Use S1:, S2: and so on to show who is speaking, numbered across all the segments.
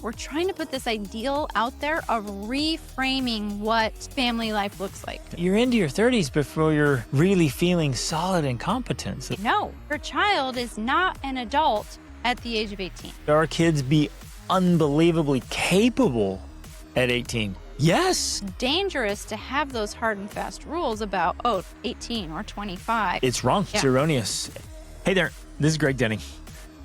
S1: we're trying to put this ideal out there of reframing what family life looks like.
S2: You're into your 30s before you're really feeling solid and competent.
S1: No, your child is not an adult at the age of 18.
S2: Our kids be unbelievably capable at 18. Yes.
S1: It's dangerous to have those hard and fast rules about, 18 or 25.
S2: It's wrong. It's erroneous. Hey there, this is Greg Denning.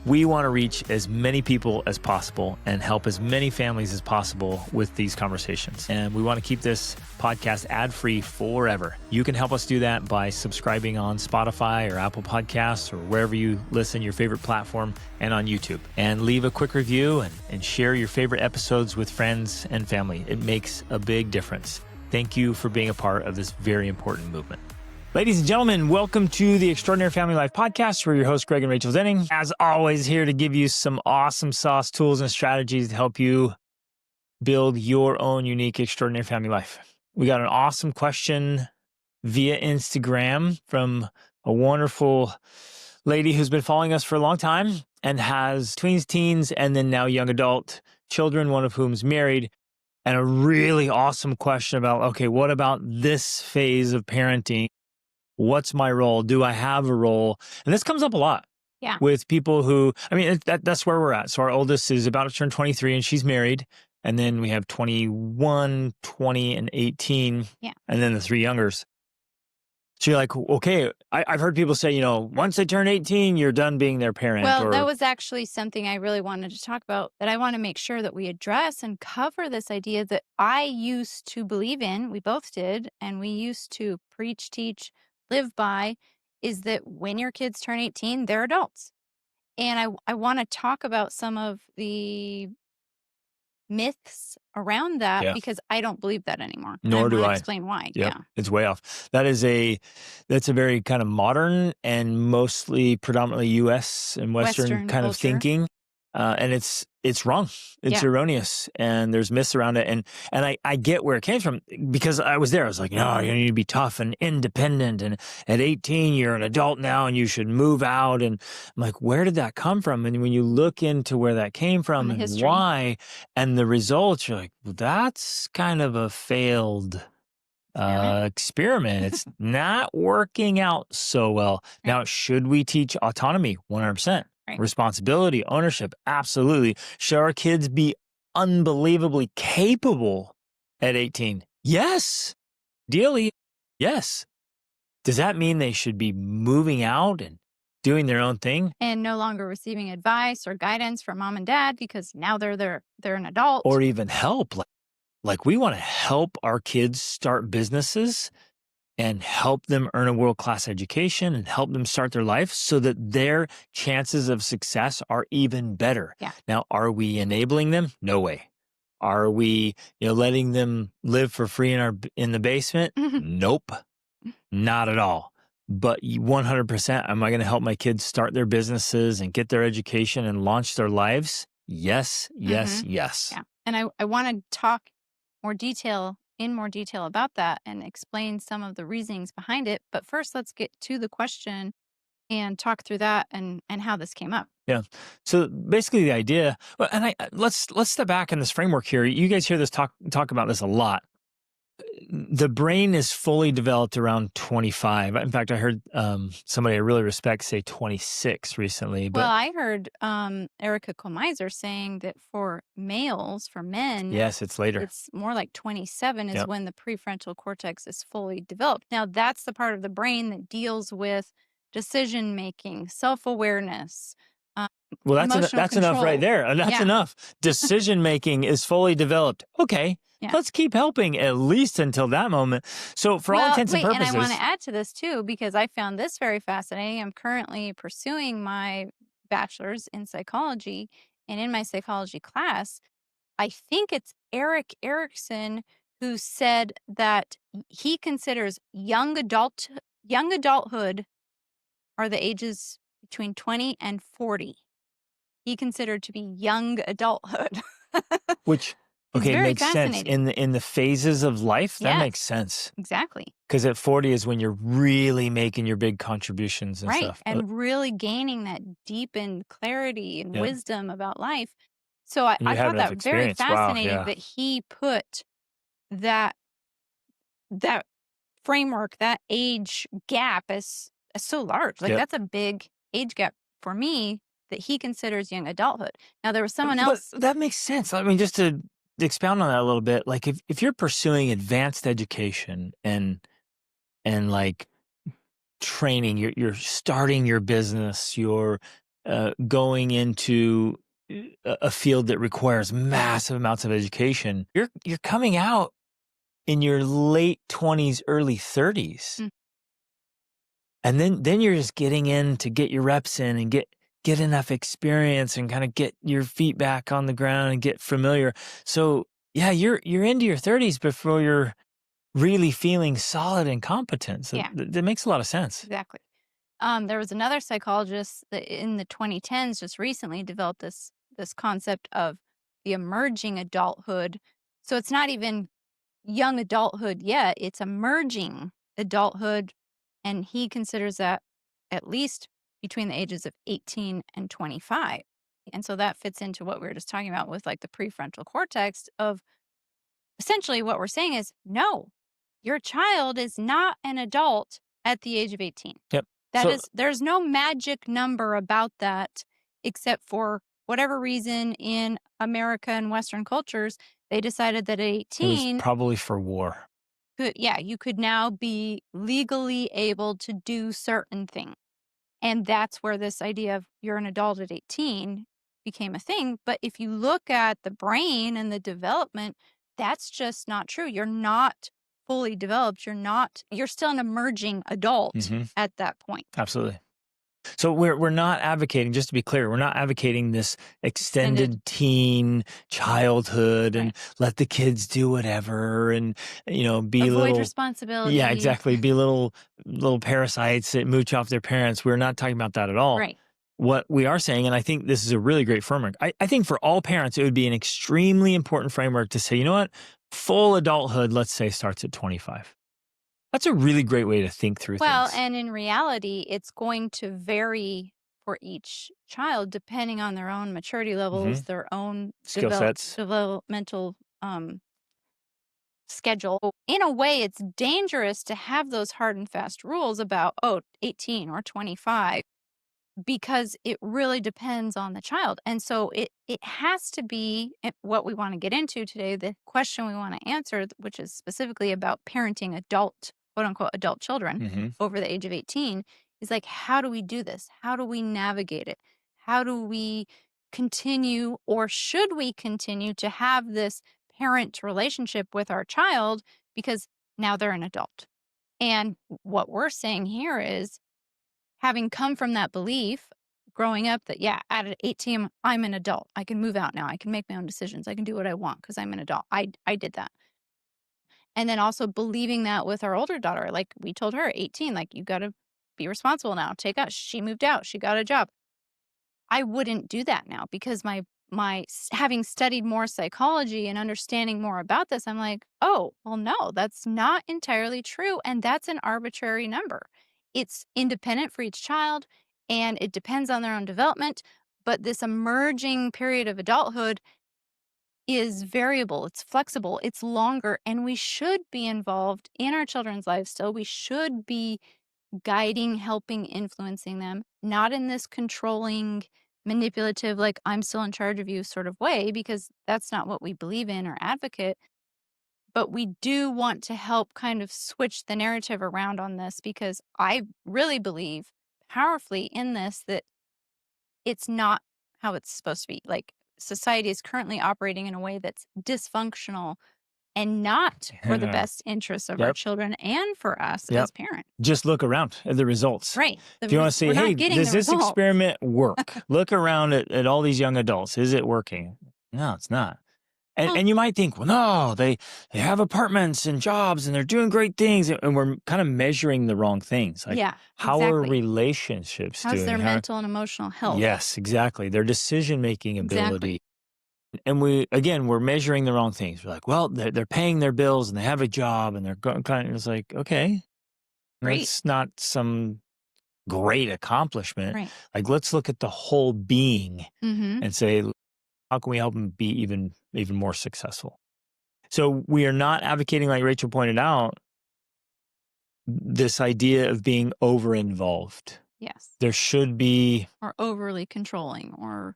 S2: We want to reach as many people as possible and help as many families as possible with these conversations. And we want to keep this podcast ad-free forever. You can help us do that by subscribing on Spotify or Apple Podcasts or wherever you listen, your favorite platform, and on YouTube. And leave a quick review and share your favorite episodes with friends and family. It makes a big difference. Thank you for being a part of this very important movement. Ladies and gentlemen, welcome to the Extraordinary Family Life Podcast. We're your hosts, Greg and Rachel Denning. As always, here to give you some awesome sauce, tools, and strategies to help you build your own unique, extraordinary family life. We got an awesome question via Instagram from a wonderful lady who's been following us for a long time and has tweens, teens, and then now young adult children, one of whom's married. And a really awesome question about, okay, what about this phase of parenting? What's my role? Do I have a role? And this comes up a lot with people who, that's where we're at. So our oldest is about to turn 23 and she's married. And then we have 21, 20, and 18. Yeah. And then the three youngers. So you're like, okay, I've heard people say, once they turn 18, you're done being their parent.
S1: Well, that was actually something I really wanted to talk about, that I want to make sure that we address and cover this idea that I used to believe in, we both did, and we used to preach, teach, live by, is that when your kids turn 18, they're adults. And I want to talk about some of the myths around that because I don't believe that anymore.
S2: Nor do I.
S1: Explain why.
S2: Yep. Yeah. It's way off. That's a very kind of modern and mostly predominantly US and Western kind of thinking. And it's wrong. It's erroneous. And there's myths around it. And I get where it came from because I was there. I was like, no, you need to be tough and independent. And at 18, you're an adult now and you should move out. And I'm like, where did that come from? And when you look into where that came from and why and the results, you're like, well, that's kind of a failed experiment. It's not working out so well. Now, should we teach autonomy? 100%. Right. Responsibility, ownership, absolutely. Should our kids be unbelievably capable at 18? Yes. Ideally, yes. Does that mean they should be moving out and doing their own thing?
S1: And no longer receiving advice or guidance from mom and dad because now they're an adult.
S2: Or even help. Like we want to help our kids start businesses and help them earn a world-class education and help them start their life so that their chances of success are even better. Yeah. Now, are we enabling them? No way. Are we, letting them live for free in the basement? Nope. Not at all. But 100%, am I going to help my kids start their businesses and get their education and launch their lives? Yes, yes, yes.
S1: Yeah. And I want to talk in more detail about that and explain some of the reasonings behind it. But first, let's get to the question and talk through that and how this came up.
S2: Yeah. So basically the idea, let's step back in this framework here. You guys hear this talk about this a lot. The brain is fully developed around 25. In fact, I heard somebody I really respect say 26 recently.
S1: Well, I heard Erica Kolmeiser saying that for males, for men,
S2: yes, it's later.
S1: It's more like 27 is when the prefrontal cortex is fully developed. Now, that's the part of the brain that deals with decision-making, self-awareness.
S2: Well, that's enough right there. That's enough. Decision-making is fully developed. Okay. Yeah. Let's keep helping at least until that moment. So for all intents and purposes.
S1: And I want to add to this too, because I found this very fascinating. I'm currently pursuing my bachelor's in psychology. And in my psychology class, I think it's Eric Erickson who said that he considers young adulthood are the ages between 20 and 40. He considered to be young adulthood.
S2: Which makes sense. In the phases of life, that makes sense.
S1: Exactly.
S2: Because at 40 is when you're really making your big contributions and stuff.
S1: And really gaining that deepened clarity and wisdom about life. So I,
S2: And
S1: I
S2: you have
S1: found
S2: enough
S1: that very
S2: experience. Wow.
S1: fascinating
S2: Yeah.
S1: that he put that that framework, that age gap as so large. Like
S2: Yep.
S1: that's a big age gap for me that he considers young adulthood. Now there was someone
S2: But
S1: else.
S2: that makes sense. I mean, just to expound on that a little bit, like if you're pursuing advanced education and like training, you're starting your business, you're going into a field that requires massive amounts of education. You're coming out in your late 20s, early 30s.
S1: Mm,
S2: And then you're just getting in to get your reps in and get enough experience and kind of get your feet back on the ground and get familiar. So yeah, you're into your 30s before you're really feeling solid and competent. So
S1: yeah,
S2: that makes a lot of sense.
S1: exactly. There was another psychologist that in the 2010s just recently developed this concept of the emerging adulthood. So it's not even young adulthood yet, it's emerging adulthood, and he considers that at least between the ages of 18 and 25. And so that fits into what we were just talking about with like the prefrontal cortex of essentially what we're saying is no, your child is not an adult at the age of 18.
S2: Yep.
S1: That
S2: So
S1: is, there's no magic number about that, except for whatever reason in America and Western cultures, they decided that at
S2: it was
S1: 18,
S2: probably for war.
S1: yeah, you could now be legally able to do certain things. And that's where this idea of you're an adult at 18 became a thing. But if you look at the brain and the development, that's just not true. You're not fully developed. You're still an emerging adult
S2: Hmm.
S1: at that point.
S2: Absolutely. So we're not advocating, just to be clear, we're not advocating this
S1: Extended,
S2: extended teen childhood and
S1: right.
S2: let the kids do whatever and be
S1: Avoid
S2: little. Yeah,
S1: responsibility.
S2: exactly. Be little parasites that mooch off their parents. We're not talking about that at all.
S1: Right.
S2: What we are saying, and I think this is a really great framework. I think for all parents, it would be an extremely important framework to say, you know what, full adulthood, let's say, starts at 25. That's a really great way to think through
S1: Well,
S2: things.
S1: and in reality, it's going to vary for each child depending on their own maturity
S2: Hmm.
S1: levels, their own
S2: Skill sets.
S1: developmental schedule. In a way, it's dangerous to have those hard and fast rules about, oh, 18 or 25 because it really depends on the child. And so it has to be what we want to get into today, the question we want to answer, which is specifically about parenting adult, quote unquote, adult children
S2: Hmm.
S1: over the age of 18, is like, how do we do this? How do we navigate it? How do we continue or should we continue to have this parent relationship with our child because now they're an adult? And what we're saying here is having come from that belief growing up that, yeah, at 18, I'm an adult. I can move out now. I can make my own decisions. I can do what I want because I'm an adult. I did that. And then also believing that with our older daughter, like we told her at 18, like, you got to be responsible now. Take us. She moved out. She got a job. I wouldn't do that now because having studied more psychology and understanding more about this, I'm like, oh, well, no, that's not entirely true. And that's an arbitrary number. It's independent for each child and it depends on their own development. But this emerging period of adulthood is variable, it's flexible, it's longer, and we should be involved in our children's lives still. We should be guiding, helping, influencing them, not in this controlling, manipulative, like I'm still in charge of you sort of way, because that's not what we believe in or advocate. But we do want to help kind of switch the narrative around on this because I really believe powerfully in this that it's not how it's supposed to be. Like society is currently operating in a way that's dysfunctional and not for the best interests of our
S2: Yep.
S1: children and for us
S2: Yep.
S1: as parents.
S2: Just look around at the results.
S1: Right.
S2: If you want to say,
S1: We're
S2: hey,
S1: not getting
S2: does
S1: the
S2: this
S1: results.
S2: experiment work? Look around at all these young adults. Is it working? No, it's not. And,
S1: Well,
S2: and you might think, well, no, they have apartments and jobs and they're doing great things. And we're kind of measuring the wrong things. Like,
S1: yeah,
S2: how are
S1: exactly.
S2: relationships
S1: How's
S2: doing?
S1: their mental and emotional health?
S2: Yes, exactly. Their decision-making
S1: Exactly.
S2: ability. And we're measuring the wrong things. We're like, well, they're paying their bills and they have a job and they're going, kind of, it's like, okay,
S1: Great.
S2: that's not some great accomplishment.
S1: Right.
S2: Like, let's look at the whole being
S1: Mm-hmm.
S2: and say, How can we help them be even more successful? So we are not advocating, like Rachel pointed out, this idea of being over involved.
S1: Yes.
S2: There should be,
S1: Or overly controlling
S2: yeah,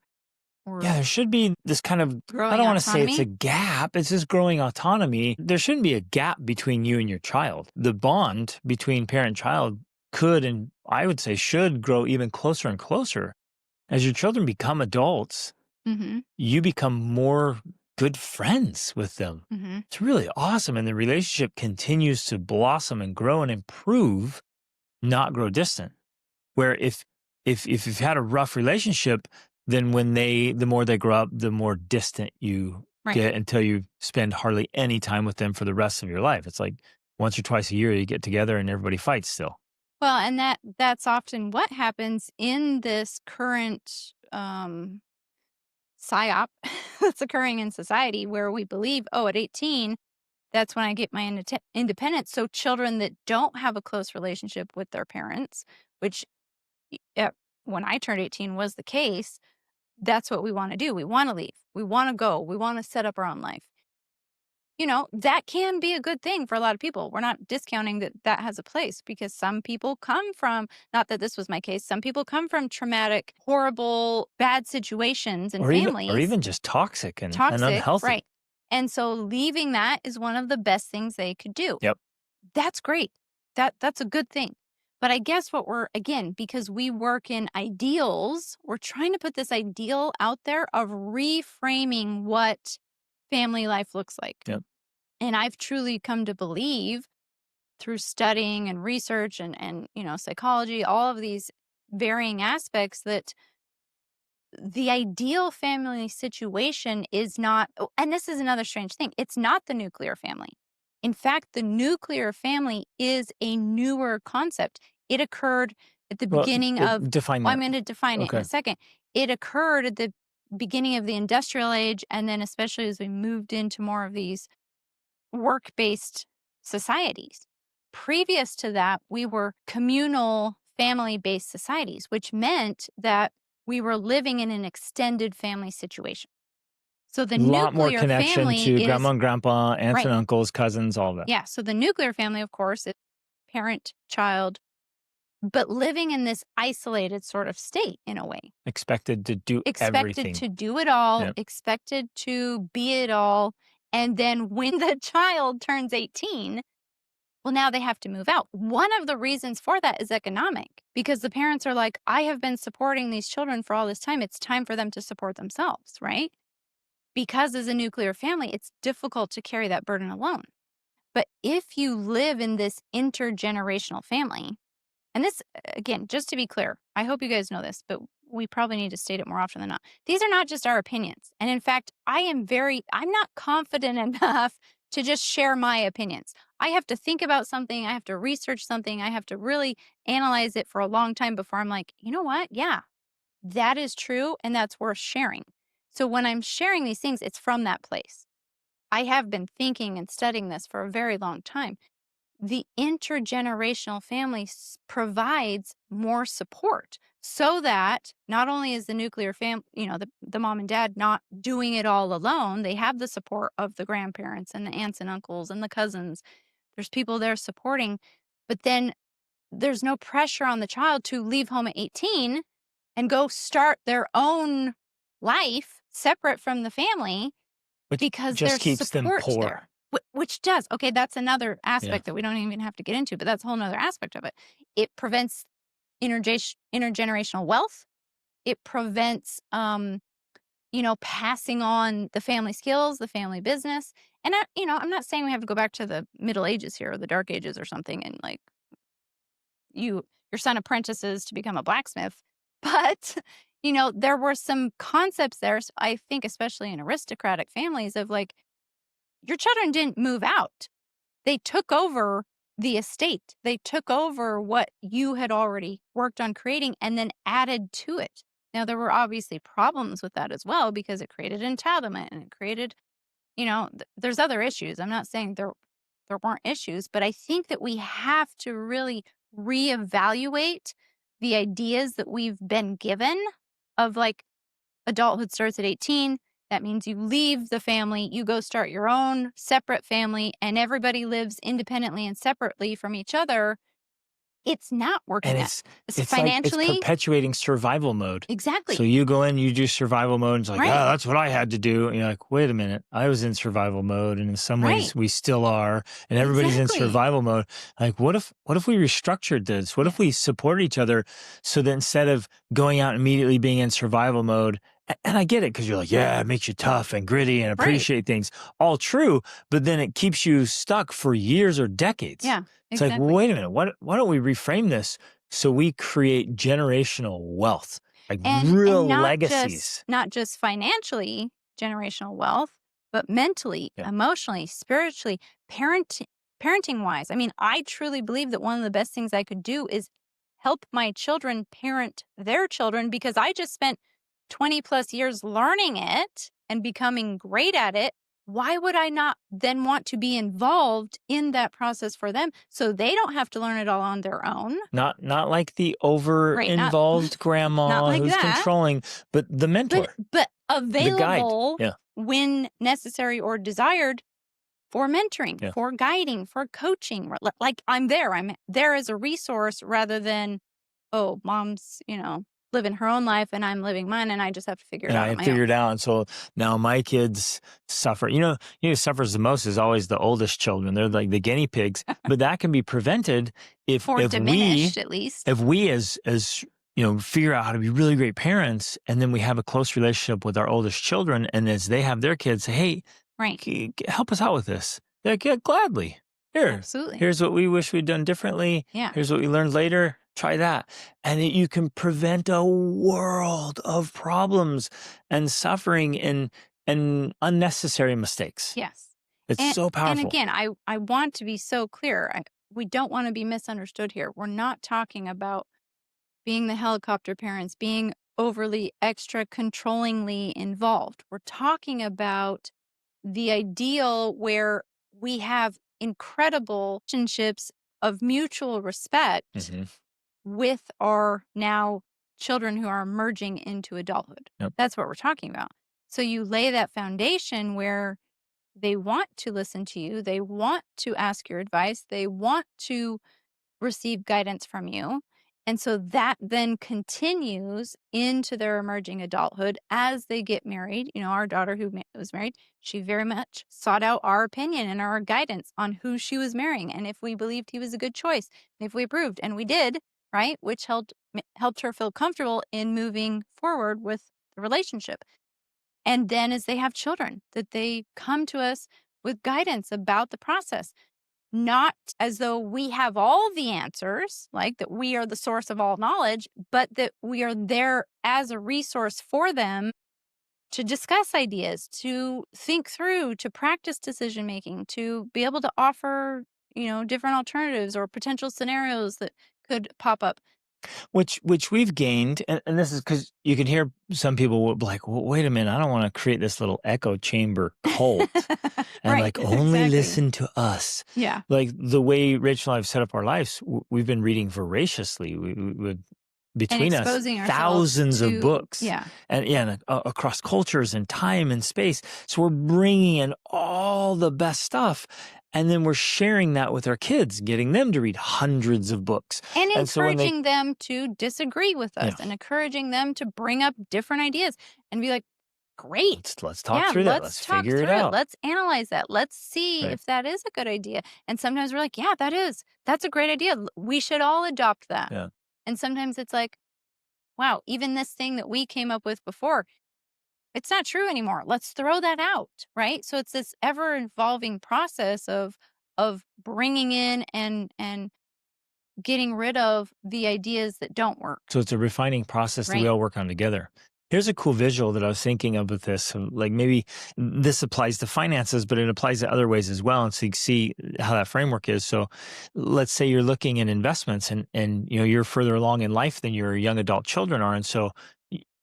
S1: or
S2: there should be this kind of, I
S1: growing
S2: don't want to say it's a
S1: autonomy.
S2: gap, it's just growing autonomy. There shouldn't be a gap between you and your child. The bond between parent and child could, and I would say should, grow even closer and closer. As your children become adults,
S1: Mhm.
S2: you become more good friends with them.
S1: Mhm.
S2: It's really awesome. And the relationship continues to blossom and grow and improve, not grow distant. Where if you've had a rough relationship, then the more they grow up, the more distant you
S1: Right.
S2: get until you spend hardly any time with them for the rest of your life. It's like once or twice a year you get together and everybody fights still.
S1: Well, and that's often what happens in this current psyop that's occurring in society where we believe, oh, at 18, that's when I get my independence. So children that don't have a close relationship with their parents, which when I turned 18 was the case, that's what we want to do. We want to leave. We want to go. We want to set up our own life. That can be a good thing for a lot of people. We're not discounting that that has a place because some people come from, not that this was my case, some people come from traumatic, horrible, bad situations and families,
S2: Or even just toxic and
S1: toxic,
S2: unhealthy.
S1: right? And so leaving that is one of the best things they could do.
S2: Yep.
S1: That's great. That's a good thing. But I guess what we're again, because we work in ideals, we're trying to put this ideal out there of reframing what family life looks like.
S2: Yep.
S1: And I've truly come to believe through studying and research and psychology, all of these varying aspects that the ideal family situation is not, oh, and this is another strange thing, it's not the nuclear family. In fact, the nuclear family is a newer concept. It occurred at the
S2: Well,
S1: beginning of,
S2: define
S1: well, I'm
S2: that.
S1: going to define it in
S2: Okay.
S1: a second. It occurred at the beginning of the industrial age, and then especially as we moved into more of these work based societies. Previous to that, we were communal family based societies, which meant that we were living in an extended family situation. So the
S2: Lot more
S1: nuclear
S2: connection
S1: family
S2: to grandma
S1: is
S2: and grandpa, aunts
S1: right.
S2: and uncles, cousins, all that.
S1: Yeah. So the nuclear family, of course, is parent, child, but living in this isolated sort of state in a way.
S2: Expected to do
S1: Expected
S2: everything.
S1: to do it all,
S2: Yeah.
S1: expected to be it all. And then when the child turns 18, well, now they have to move out. One of the reasons for that is economic because the parents are like, I have been supporting these children for all this time. It's time for them to support themselves, right? Because as a nuclear family, it's difficult to carry that burden alone. But if you live in this intergenerational family, and this, again, just to be clear, I hope you guys know this, but we probably need to state it more often than not. These are not just our opinions. And in fact, I'm not confident enough to just share my opinions. I have to think about something. I have to research something. I have to really analyze it for a long time before I'm like, you know what? Yeah, that is true. And that's worth sharing. So when I'm sharing these things, it's from that place. I have been thinking and studying this for a very long time. The intergenerational family provides more support so that not only is the nuclear family, the mom and dad not doing it all alone, they have the support of the grandparents and the aunts and uncles and the cousins. There's people there supporting, but then there's no pressure on the child to leave home at 18 and go start their own life separate from the family
S2: Which
S1: because
S2: just
S1: there's
S2: keeps them
S1: support
S2: poor.
S1: there, which does. Okay, that's another
S2: Yeah.
S1: aspect that we don't even have to get into, but that's a whole nother aspect of it. It prevents intergenerational wealth. It prevents, passing on the family skills, the family business. And I'm not saying we have to go back to the Middle Ages here or the Dark Ages or something, and like your son apprentices to become a blacksmith, but there were some concepts there. I think, especially in aristocratic families, of like your children didn't move out. They took over the estate. They took over what you had already worked on creating and then added to it. Now, there were obviously problems with that as well because it created entitlement and it created, there's other issues. I'm not saying there weren't issues, but I think that we have to really reevaluate the ideas that we've been given of like adulthood starts at 18. That means you leave the family, you go start your own separate family, and everybody lives independently and separately from each other. It's not
S2: And
S1: working out.
S2: it's like it's
S1: Financially,
S2: perpetuating survival mode. So
S1: exactly.
S2: you go in, you do survival mode, and it's like,
S1: Right.
S2: oh, that's what I had to do. And you're like, wait a minute, I was in survival mode, and in some
S1: Right.
S2: ways we still are, and everybody's in
S1: Exactly.
S2: survival mode. Like, what if we restructured this? What if we
S1: Yes.
S2: support each other so that instead of going out and immediately being in survival mode, and I get it because you're like, yeah, it makes you tough and gritty and
S1: Right.
S2: appreciate things, all true, but then it keeps you stuck for years or decades.
S1: Yeah.
S2: It's like, well,
S1: Exactly.
S2: wait a minute, why don't we reframe this so we create generational wealth, like
S1: And
S2: real
S1: not
S2: legacies?
S1: just financially generational wealth, but mentally,
S2: Yeah.
S1: emotionally, spiritually, parent parenting wise. I mean, I truly believe that one of the best things I could do is help my children parent their children, because I just spent 20 plus years learning it and becoming great at it. Why would I not then want to be involved in that process for them so they don't have to learn it all on their own?
S2: Not like the over
S1: Right. Not
S2: involved
S1: not
S2: grandma
S1: like
S2: who's
S1: that.
S2: controlling, but the mentor,
S1: But
S2: the guide.
S1: available
S2: Yeah.
S1: when necessary or desired for mentoring,
S2: Yeah.
S1: for guiding, for coaching. Like I'm there. I'm there as a resource rather than, oh, mom's, living her own life and I'm living mine and I just have to figure it
S2: And
S1: out
S2: I
S1: on
S2: had
S1: my own.
S2: figured out. And so now my kids suffer. Who suffers the most is always the oldest children. They're like the guinea pigs, but that can be prevented if
S1: Or
S2: if we
S1: diminished at least.
S2: if we as figure out how to be really great parents, and then we have a close relationship with our oldest children, and as they have their kids, say, hey,
S1: Right.
S2: help us out with this. They're like, yeah, gladly. Here,
S1: Absolutely.
S2: here's what we wish we'd done differently.
S1: Yeah.
S2: Here's what we learned later. Try that. And you can prevent a world of problems and suffering and unnecessary mistakes.
S1: Yes.
S2: It's
S1: And
S2: so
S1: and
S2: powerful.
S1: again, I want to be so clear. We don't want to be misunderstood here. We're not talking about being the helicopter parents, being overly extra controllingly involved. We're talking about the ideal where we have incredible relationships of mutual respect
S2: Hmm.
S1: with our now children who are merging into adulthood.
S2: Yep.
S1: That's what we're talking about. So you lay that foundation where they want to listen to you, they want to ask your advice, they want to receive guidance from you. And so that then continues into their emerging adulthood as they get married. Our daughter who was married, she very much sought out our opinion and our guidance on who she was marrying and if we believed he was a good choice, and if we approved. And we did, right? Which helped her feel comfortable in moving forward with the relationship. And then as they have children, that they come to us with guidance about the process, not as though we have all the answers, like that we are the source of all knowledge, but that we are there as a resource for them to discuss ideas, to think through, to practice decision making, to be able to offer, different alternatives or potential scenarios that could pop up.
S2: Which we've gained, and this is because you can hear some people will be like, well, wait a minute, I don't want to create this little echo chamber cult and
S1: Right,
S2: like only
S1: exactly.
S2: listen to us.
S1: Yeah.
S2: Like the way Rachel and I have set up our lives, we've been reading voraciously.
S1: And
S2: Between us,
S1: exposing ourselves
S2: thousands of
S1: to,
S2: books,
S1: yeah.
S2: and across cultures and time and space. So we're bringing in all the best stuff, and then we're sharing that with our kids, getting them to read hundreds of books.
S1: And
S2: And so when they,
S1: encouraging them to disagree with us
S2: yeah,
S1: and encouraging them to bring up different ideas and be like, great.
S2: let's talk
S1: Yeah,
S2: through that.
S1: let's
S2: Let's
S1: talk
S2: figure it
S1: through it.
S2: out.
S1: Let's analyze that. Let's see
S2: Right.
S1: if that is a good idea. And sometimes we're like, yeah, that's a great idea. We should all adopt that.
S2: Yeah.
S1: And sometimes it's like, wow, even this thing that we came up with before, it's not true anymore. Let's throw that out, right? So it's this ever evolving process of bringing in and getting rid of the ideas that don't work.
S2: So it's a refining process that we
S1: Right.
S2: all work on together. Here's a cool visual that I was thinking of with this. Like maybe this applies to finances, but it applies to other ways as well. And so you can see how that framework is. So let's say you're looking at investments and you're further along in life than your young adult children are. And so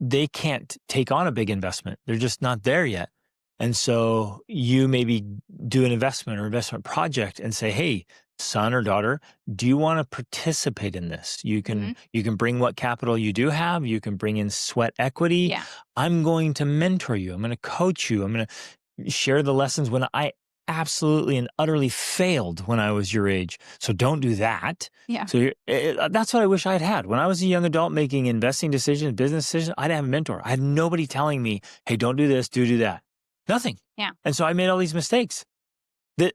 S2: they can't take on a big investment. They're just not there yet. And so you maybe do an investment or investment project and say, hey, son or daughter, do you want to participate in this?
S1: Mhm.
S2: You can bring what capital you do have, you can bring in sweat equity.
S1: Yeah.
S2: I'm going to mentor you. I'm going to coach you. I'm going to share the lessons when I absolutely and utterly failed when I was your age. So don't do that.
S1: Yeah.
S2: So that's what I wish I had had. When I was a young adult making investing decisions, business decisions, I didn't have a mentor. I had nobody telling me, hey, don't do this, do that. Nothing.
S1: Yeah.
S2: And so I made all these mistakes that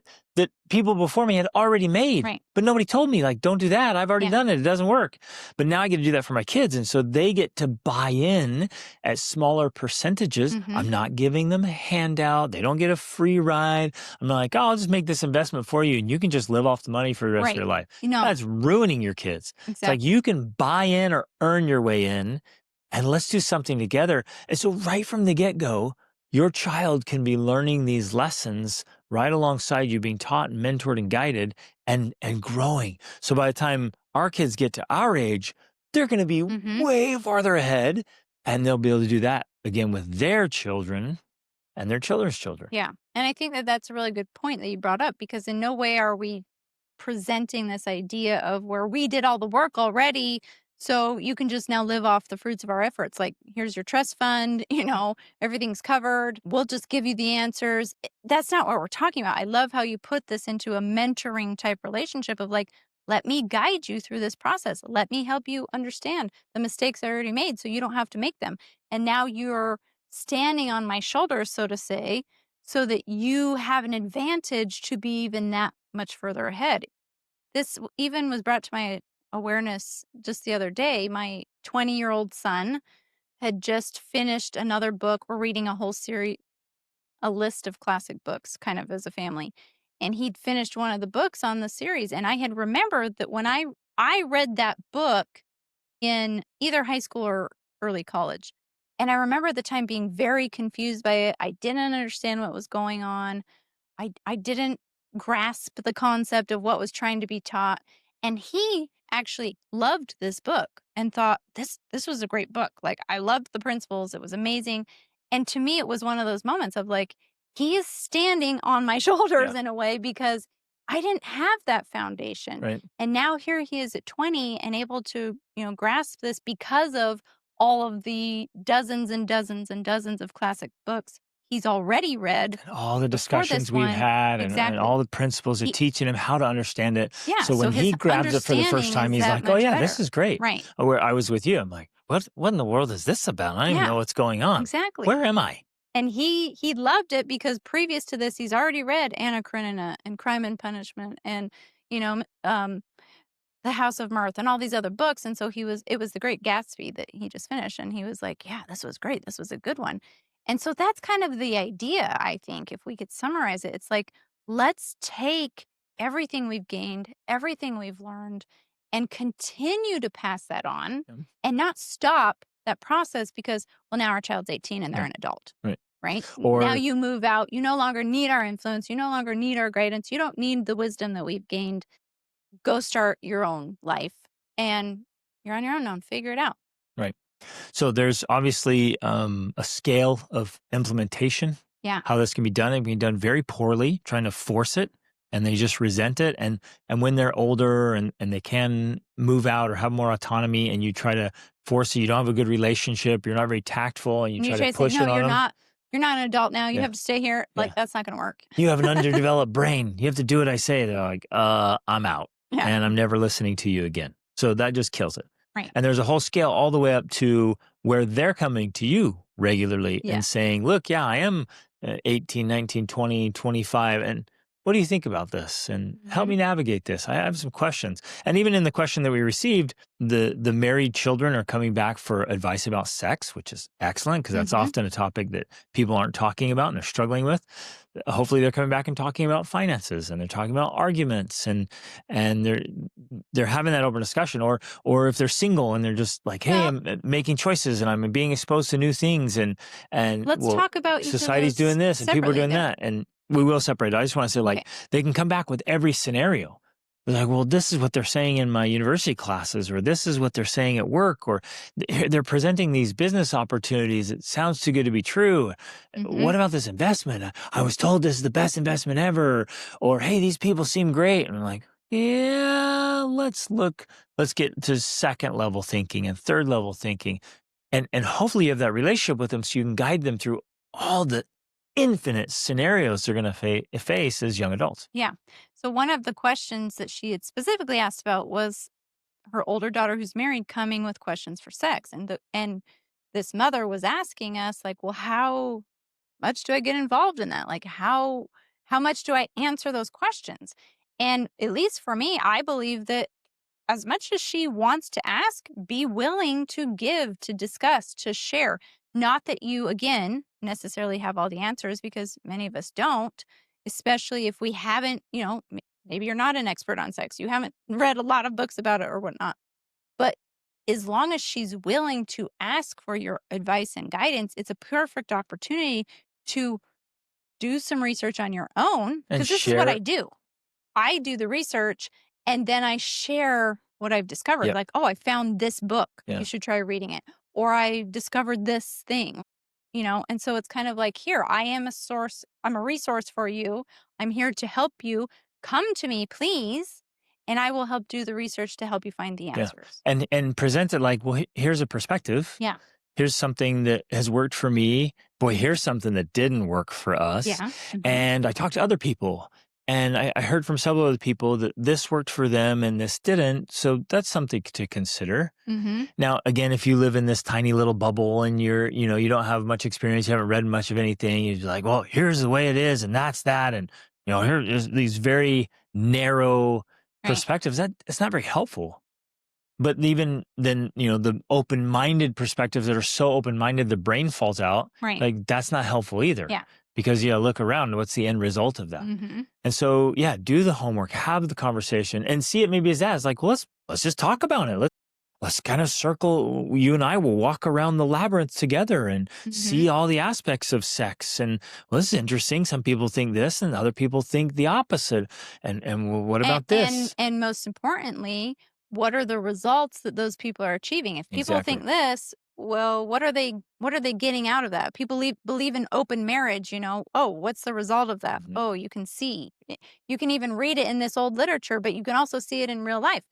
S2: people before me had already made,
S1: Right.
S2: but nobody told me, like, don't do that. I've already
S1: Yeah.
S2: done it. It doesn't work. But now I get to do that for my kids. And so they get to buy in at smaller percentages.
S1: Mhm.
S2: I'm not giving them a handout. They don't get a free ride. I'm not like, oh, I'll just make this investment for you and you can just live off the money for the rest of
S1: Right.
S2: your life.
S1: You know,
S2: That's ruining your kids. It's like
S1: exactly.
S2: you can buy in or earn your way in and let's do something together. And so right from the get-go, your child can be learning these lessons right alongside you, being taught and mentored and guided and growing. So by the time our kids get to our age, they're going to be
S1: Mhm.
S2: way farther ahead and they'll be able to do that again with their children and their children's children.
S1: Yeah. And I think that that's a really good point that you brought up, because in no way are we presenting this idea of where we did all the work already. So you can just now live off the fruits of our efforts. Like, here's your trust fund, everything's covered. We'll just give you the answers. That's not what we're talking about. I love how you put this into a mentoring type relationship of like, let me guide you through this process. Let me help you understand the mistakes I already made so you don't have to make them. And now you're standing on my shoulders, so to say, so that you have an advantage to be even that much further ahead. This even was brought to my awareness just the other day. My 20-year-old son had just finished another book. We're reading a whole series, a list of classic books, kind of as a family. And he'd finished one of the books on the series. And I had remembered that when I read that book in either high school or early college. And I remember at the time being very confused by it. I didn't understand what was going on. I didn't grasp the concept of what was trying to be taught. And he actually loved this book and thought this was a great book. Like, I loved the principles. It was amazing. And to me, it was one of those moments of like, he is standing on my
S2: Yeah.
S1: shoulders in a way, because I didn't have that foundation.
S2: Right.
S1: And now here he is at 20 and able to, grasp this because of all of the dozens and dozens and dozens of classic books he's already read
S2: And all the
S1: before
S2: discussions
S1: this
S2: we've
S1: one.
S2: had and
S1: Exactly.
S2: all the principles are
S1: He
S2: teaching him how to understand it.
S1: Yeah,
S2: So
S1: so
S2: when
S1: his
S2: he grabs it for the first
S1: understanding
S2: time,
S1: is
S2: he's
S1: that
S2: like, oh,
S1: much
S2: yeah, this
S1: better.
S2: is great.
S1: Right.
S2: Where I was with you, I'm like, what in the world is this about? I don't even
S1: Yeah,
S2: know what's going on.
S1: exactly.
S2: Where am I?
S1: And he loved it because previous to this, he's already read Anna Karenina and Crime and Punishment and, you know, um, The House of Mirth and all these other books. And so it was The Great Gatsby that he just finished. And he was like, yeah, this was great. This was a good one. And so that's kind of the idea, I think, if we could summarize it. It's like, let's take everything we've gained, everything we've learned, and continue to pass that on
S2: Yeah.
S1: and not stop that process because, well, now our child's 18 and they're
S2: Yeah.
S1: an adult,
S2: Right.
S1: right? Now
S2: Or
S1: you move out. You no longer need our influence. You no longer need our guidance. You don't need the wisdom that we've gained. Go start your own life, and you're on your own now. Figure it out.
S2: right. So there's obviously a scale of implementation,
S1: Yeah.
S2: how this can be done. It can be done very poorly, trying to force it, and they just resent it. And when they're older and they can move out or have more autonomy, and you try to force it, you don't have a good relationship, you're not very tactful, and you
S1: And you
S2: try to
S1: try to say,
S2: push
S1: no,
S2: it on them.
S1: you're not an adult now. You
S2: Yeah,
S1: have to stay here.
S2: yeah.
S1: Like, that's not going to work.
S2: You have an underdeveloped brain. You have to do what I say. They're like, I'm out,
S1: Yeah.
S2: and I'm never listening to you again. So that just kills it.
S1: Right.
S2: And there's a whole scale all the way up to where they're coming to you regularly
S1: Yeah.
S2: and saying, look, yeah, I am 18, 19, 20, 25. And what do you think about this? And help
S1: Mhm.
S2: me navigate this. I have some questions. And even in the question that we received, the married children are coming back for advice about sex, which is excellent because that's
S1: Mhm.
S2: often a topic that people aren't talking about and they're struggling with. Hopefully they're coming back and talking about finances and they're talking about arguments and they're having that open discussion. Or if they're single and they're just like, hey,
S1: Well,
S2: I'm making choices and I'm being exposed to new things and
S1: let's
S2: well,
S1: talk about each of
S2: society's
S1: those
S2: doing this and people are
S1: separately
S2: doing
S1: then.
S2: that. And we will separate. I just want to say,
S1: Okay.
S2: like, they can come back with every scenario. They're like, well, this is what they're saying in my university classes, or this is what they're saying at work, or they're presenting these business opportunities. It sounds too good to be true.
S1: Mhm.
S2: What about this investment? I was told this is the best investment ever. Or, hey, these people seem great. And I'm like, yeah, let's get to second level thinking and third level thinking. And hopefully you have that relationship with them so you can guide them through all the infinite scenarios they're going to face as young adults.
S1: Yeah. So one of the questions that she had specifically asked about was her older daughter who's married coming with questions for sex. And this mother was asking us like, well, how much do I get involved in that? Like how much do I answer those questions? And at least for me, I believe that as much as she wants to ask, be willing to give, to discuss, to share. Not that you, again, necessarily have all the answers because many of us don't, especially if we haven't, maybe you're not an expert on sex. You haven't read a lot of books about it or whatnot. But as long as she's willing to ask for your advice and guidance, it's a perfect opportunity to do some research on your own
S2: And
S1: because this is what I
S2: share.
S1: do. I do the research and then I share what I've discovered.
S2: Yeah.
S1: Like, oh, I found this book.
S2: Yeah.
S1: You should try reading it. Or I discovered this thing, And so it's kind of like, here, I am a source. I'm a resource for you. I'm here to help you. Come to me, please. And I will help do the research to help you find the
S2: Yeah.
S1: answers.
S2: And present it like, well, here's a perspective.
S1: Yeah.
S2: Here's something that has worked for me. Boy, here's something that didn't work for us.
S1: Yeah. Hmm.
S2: And I talked to other people and I heard from several other people that this worked for them and this didn't. So that's something to consider.
S1: Hmm.
S2: Now, again, if you live in this tiny little bubble and you don't have much experience, you haven't read much of anything, you're like, well, here's the way it is. And that's that. And, here's these very narrow
S1: Right.
S2: perspectives that it's not very helpful. But even then, the open-minded perspectives that are so open-minded, the brain falls out.
S1: Right.
S2: Like that's not helpful either.
S1: Yeah.
S2: Because look around, what's the end result of that?
S1: Hmm.
S2: And so, yeah, do the homework, have the conversation, and see it maybe as that. It's like, well, let's just talk about it. Let's kind of circle. You and I will walk around the labyrinth together and
S1: Hmm.
S2: see all the aspects of sex. And well, this is interesting. Some people think this, and other people think the opposite. And well, what
S1: And,
S2: about
S1: and
S2: this?
S1: and most importantly, what are the results that those people are achieving? If people
S2: Exactly.
S1: think this, well, what are they getting out of that? People believe in open marriage, Oh, what's the result of that?
S2: Mhm.
S1: Oh, you can see. You can even read it in this old literature, but you can also see it in real life.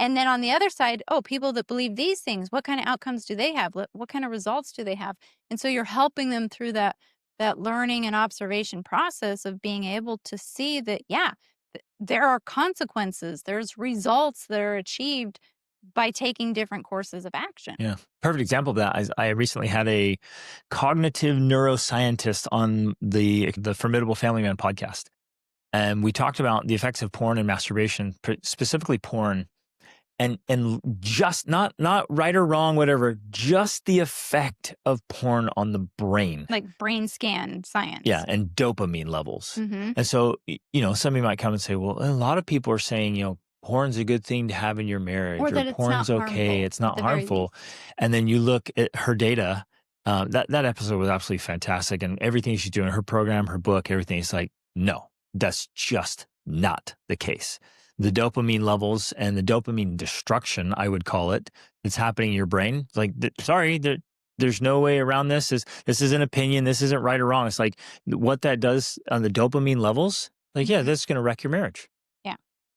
S1: And then on the other side, oh, people that believe these things, what kind of outcomes do they have? What kind of results do they have? And so you're helping them through that learning and observation process of being able to see that, yeah, there are consequences, there's results that are achieved by taking different courses of action.
S2: Yeah. Perfect example of that is I recently had a cognitive neuroscientist on the Formidable Family Man podcast. And we talked about the effects of porn and masturbation, specifically porn, and just not right or wrong, whatever, just the effect of porn on the brain.
S1: Like brain scan
S2: Yeah,
S1: science.
S2: and dopamine levels.
S1: Hmm.
S2: And so, somebody might come and say, well, a lot of people are saying, porn's a good thing to have in your
S1: Or
S2: marriage, or
S1: that it's not
S2: porn's okay,
S1: harmful
S2: it's
S1: at
S2: not
S1: the very
S2: harmful.
S1: least.
S2: And then you look at her data. That episode was absolutely fantastic, and everything she's doing, her program, her book, everything. It's like, no, that's just not the case. The dopamine levels and the dopamine destruction, I would call it, that's happening in your brain. Like, sorry, there's no way around this. This is an opinion. This isn't right or wrong. It's like what that does on the dopamine levels. Like, yeah,
S1: Hmm.
S2: that's going to wreck your marriage.
S1: Yeah.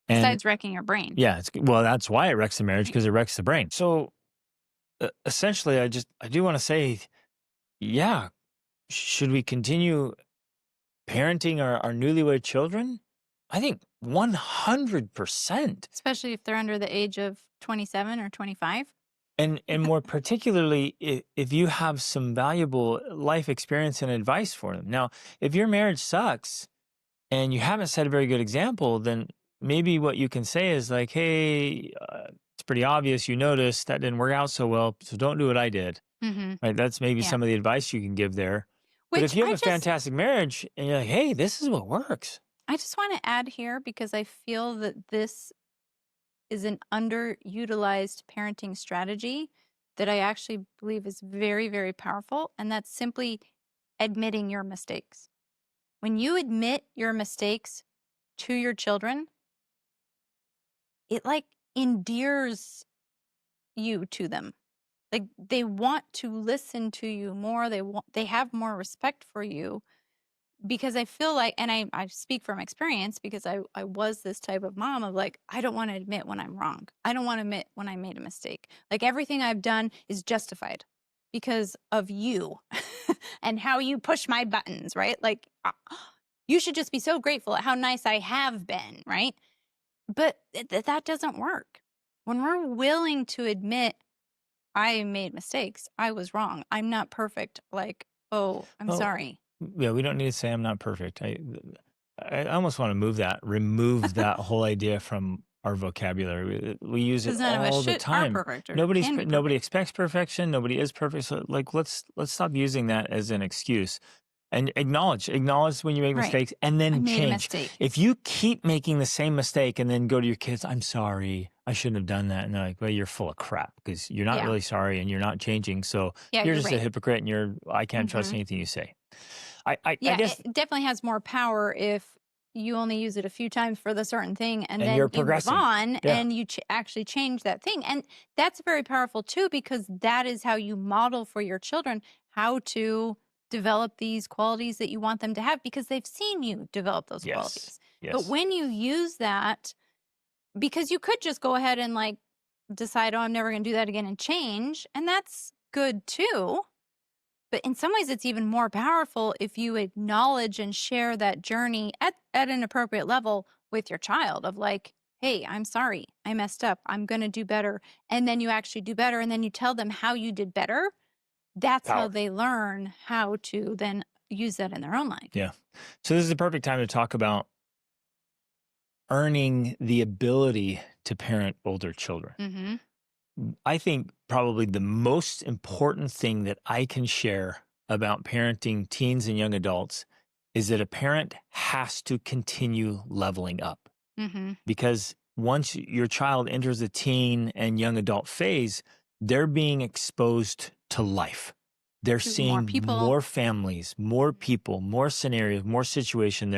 S2: And
S1: Besides wrecking your brain.
S2: yeah, well, that's why it wrecks the marriage,
S1: Right.
S2: because it wrecks the brain. So essentially, I do want to say, yeah, should we continue parenting our newlywed children? I think 100%.
S1: Especially if they're under the age of 27 or 25.
S2: And more particularly, if you have some valuable life experience and advice for them. Now, if your marriage sucks and you haven't set a very good example, then maybe what you can say is like, hey, it's pretty obvious you noticed that didn't work out so well, so don't do what I did.
S1: Hmm.
S2: Right? That's maybe
S1: Yeah.
S2: some of the advice you can give there. But if
S1: Which
S2: you have a fantastic marriage and you're like, hey, this is what works.
S1: I just want to add here because I feel that this is an underutilized parenting strategy that I actually believe is very, very powerful. And that's simply admitting your mistakes. When you admit your mistakes to your children, it like endears you to them. Like they want to listen to you more. They have more respect for you because I feel like, and I speak from experience because I was this type of mom of like, I don't want to admit when I'm wrong. I don't want to admit when I made a mistake. Like everything I've done is justified because of you and how you push my buttons, right? Like you should just be so grateful at how nice I have been, right? But that doesn't work. When we're willing to admit I made mistakes, I was wrong, I'm not perfect, like, oh, I'm
S2: Well,
S1: sorry.
S2: yeah, we don't need to say I'm not perfect. I almost want to remove that whole idea from our vocabulary. We use it
S1: Because none of us
S2: all the
S1: are
S2: time.
S1: perfect or can be
S2: Nobody
S1: perfect.
S2: expects perfection. Nobody is perfect. So like, let's stop using that as an excuse and acknowledge when you make
S1: Right.
S2: mistakes and
S1: I
S2: then
S1: made a
S2: change.
S1: mistake.
S2: If you keep making the same mistake and then go to your kids, I'm sorry, I shouldn't have done that. And they're like, well, you're full of crap because you're not
S1: Yeah.
S2: really sorry and you're not changing. So
S1: Yeah,
S2: you're
S1: you're
S2: just a
S1: right.
S2: hypocrite and I can't trust
S1: Mhm.
S2: anything you say. I
S1: Yeah,
S2: guess,
S1: it definitely has more power if you only use it a few times for the certain thing and
S2: and you're
S1: then you move
S2: progressing.
S1: on
S2: Yeah.
S1: and you actually change that thing. And that's very powerful too, because that is how you model for your children how to develop these qualities that you want them to have because they've seen you develop those
S2: Yes.
S1: qualities. But
S2: Yes.
S1: when you use that, because you could just go ahead and like decide, oh, I'm never going to do that again and change. And that's good too. But in some ways, it's even more powerful if you acknowledge and share that journey at an appropriate level with your child of like, hey, I'm sorry, I messed up. I'm going to do better. And then you actually do better. And then you tell them how you did better. That's how
S2: Power.
S1: they learn how to then use that in their own life.
S2: Yeah. So this is the perfect time to talk about earning the ability to parent older children.
S1: Mm-hmm.
S2: I think probably the most important thing that I can share about parenting teens and young adults is that a parent has to continue leveling up.
S1: Mm-hmm.
S2: Because once your child enters the teen and young adult phase, they're being exposed to life. They're
S1: To more
S2: seeing
S1: people.
S2: more families, more people, more scenarios, more situation.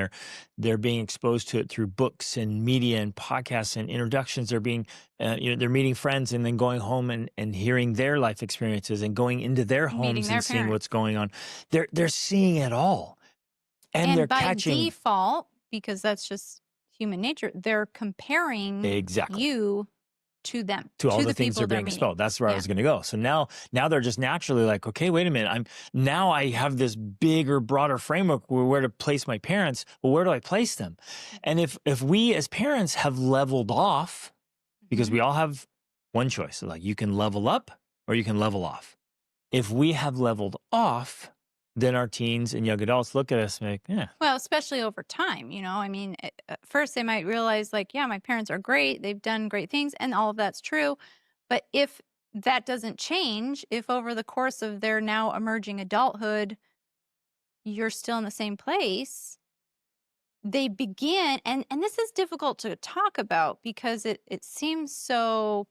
S2: They're being exposed to it through books and media and podcasts and introductions. They're being, they're meeting friends and then going home and hearing their life experiences and going into their
S1: Meeting
S2: homes
S1: their
S2: and seeing
S1: parents.
S2: what's going on. They're seeing it all, and they're
S1: And by
S2: catching
S1: default, because that's just human nature, they're comparing
S2: exactly
S1: you to them,
S2: to all
S1: to
S2: the
S1: the
S2: things that
S1: people
S2: are
S1: they're
S2: being
S1: meeting.
S2: expelled. That's where I
S1: Yeah.
S2: was going to go. So now they're just naturally like, okay, wait a minute. I have this bigger, broader framework where to place my parents. Well, where do I place them? And if we as parents have leveled off, because
S1: Mhm.
S2: we all have one choice, so like you can level up or you can level off. If we have leveled off, then our teens and young adults look at us and like, yeah,
S1: Well, especially over time, I mean, at first they might realize, like, yeah, my parents are great. They've done great things, and all of that's true. But if that doesn't change, if over the course of their now emerging adulthood, you're still in the same place, they begin, and this is difficult to talk about because it seems so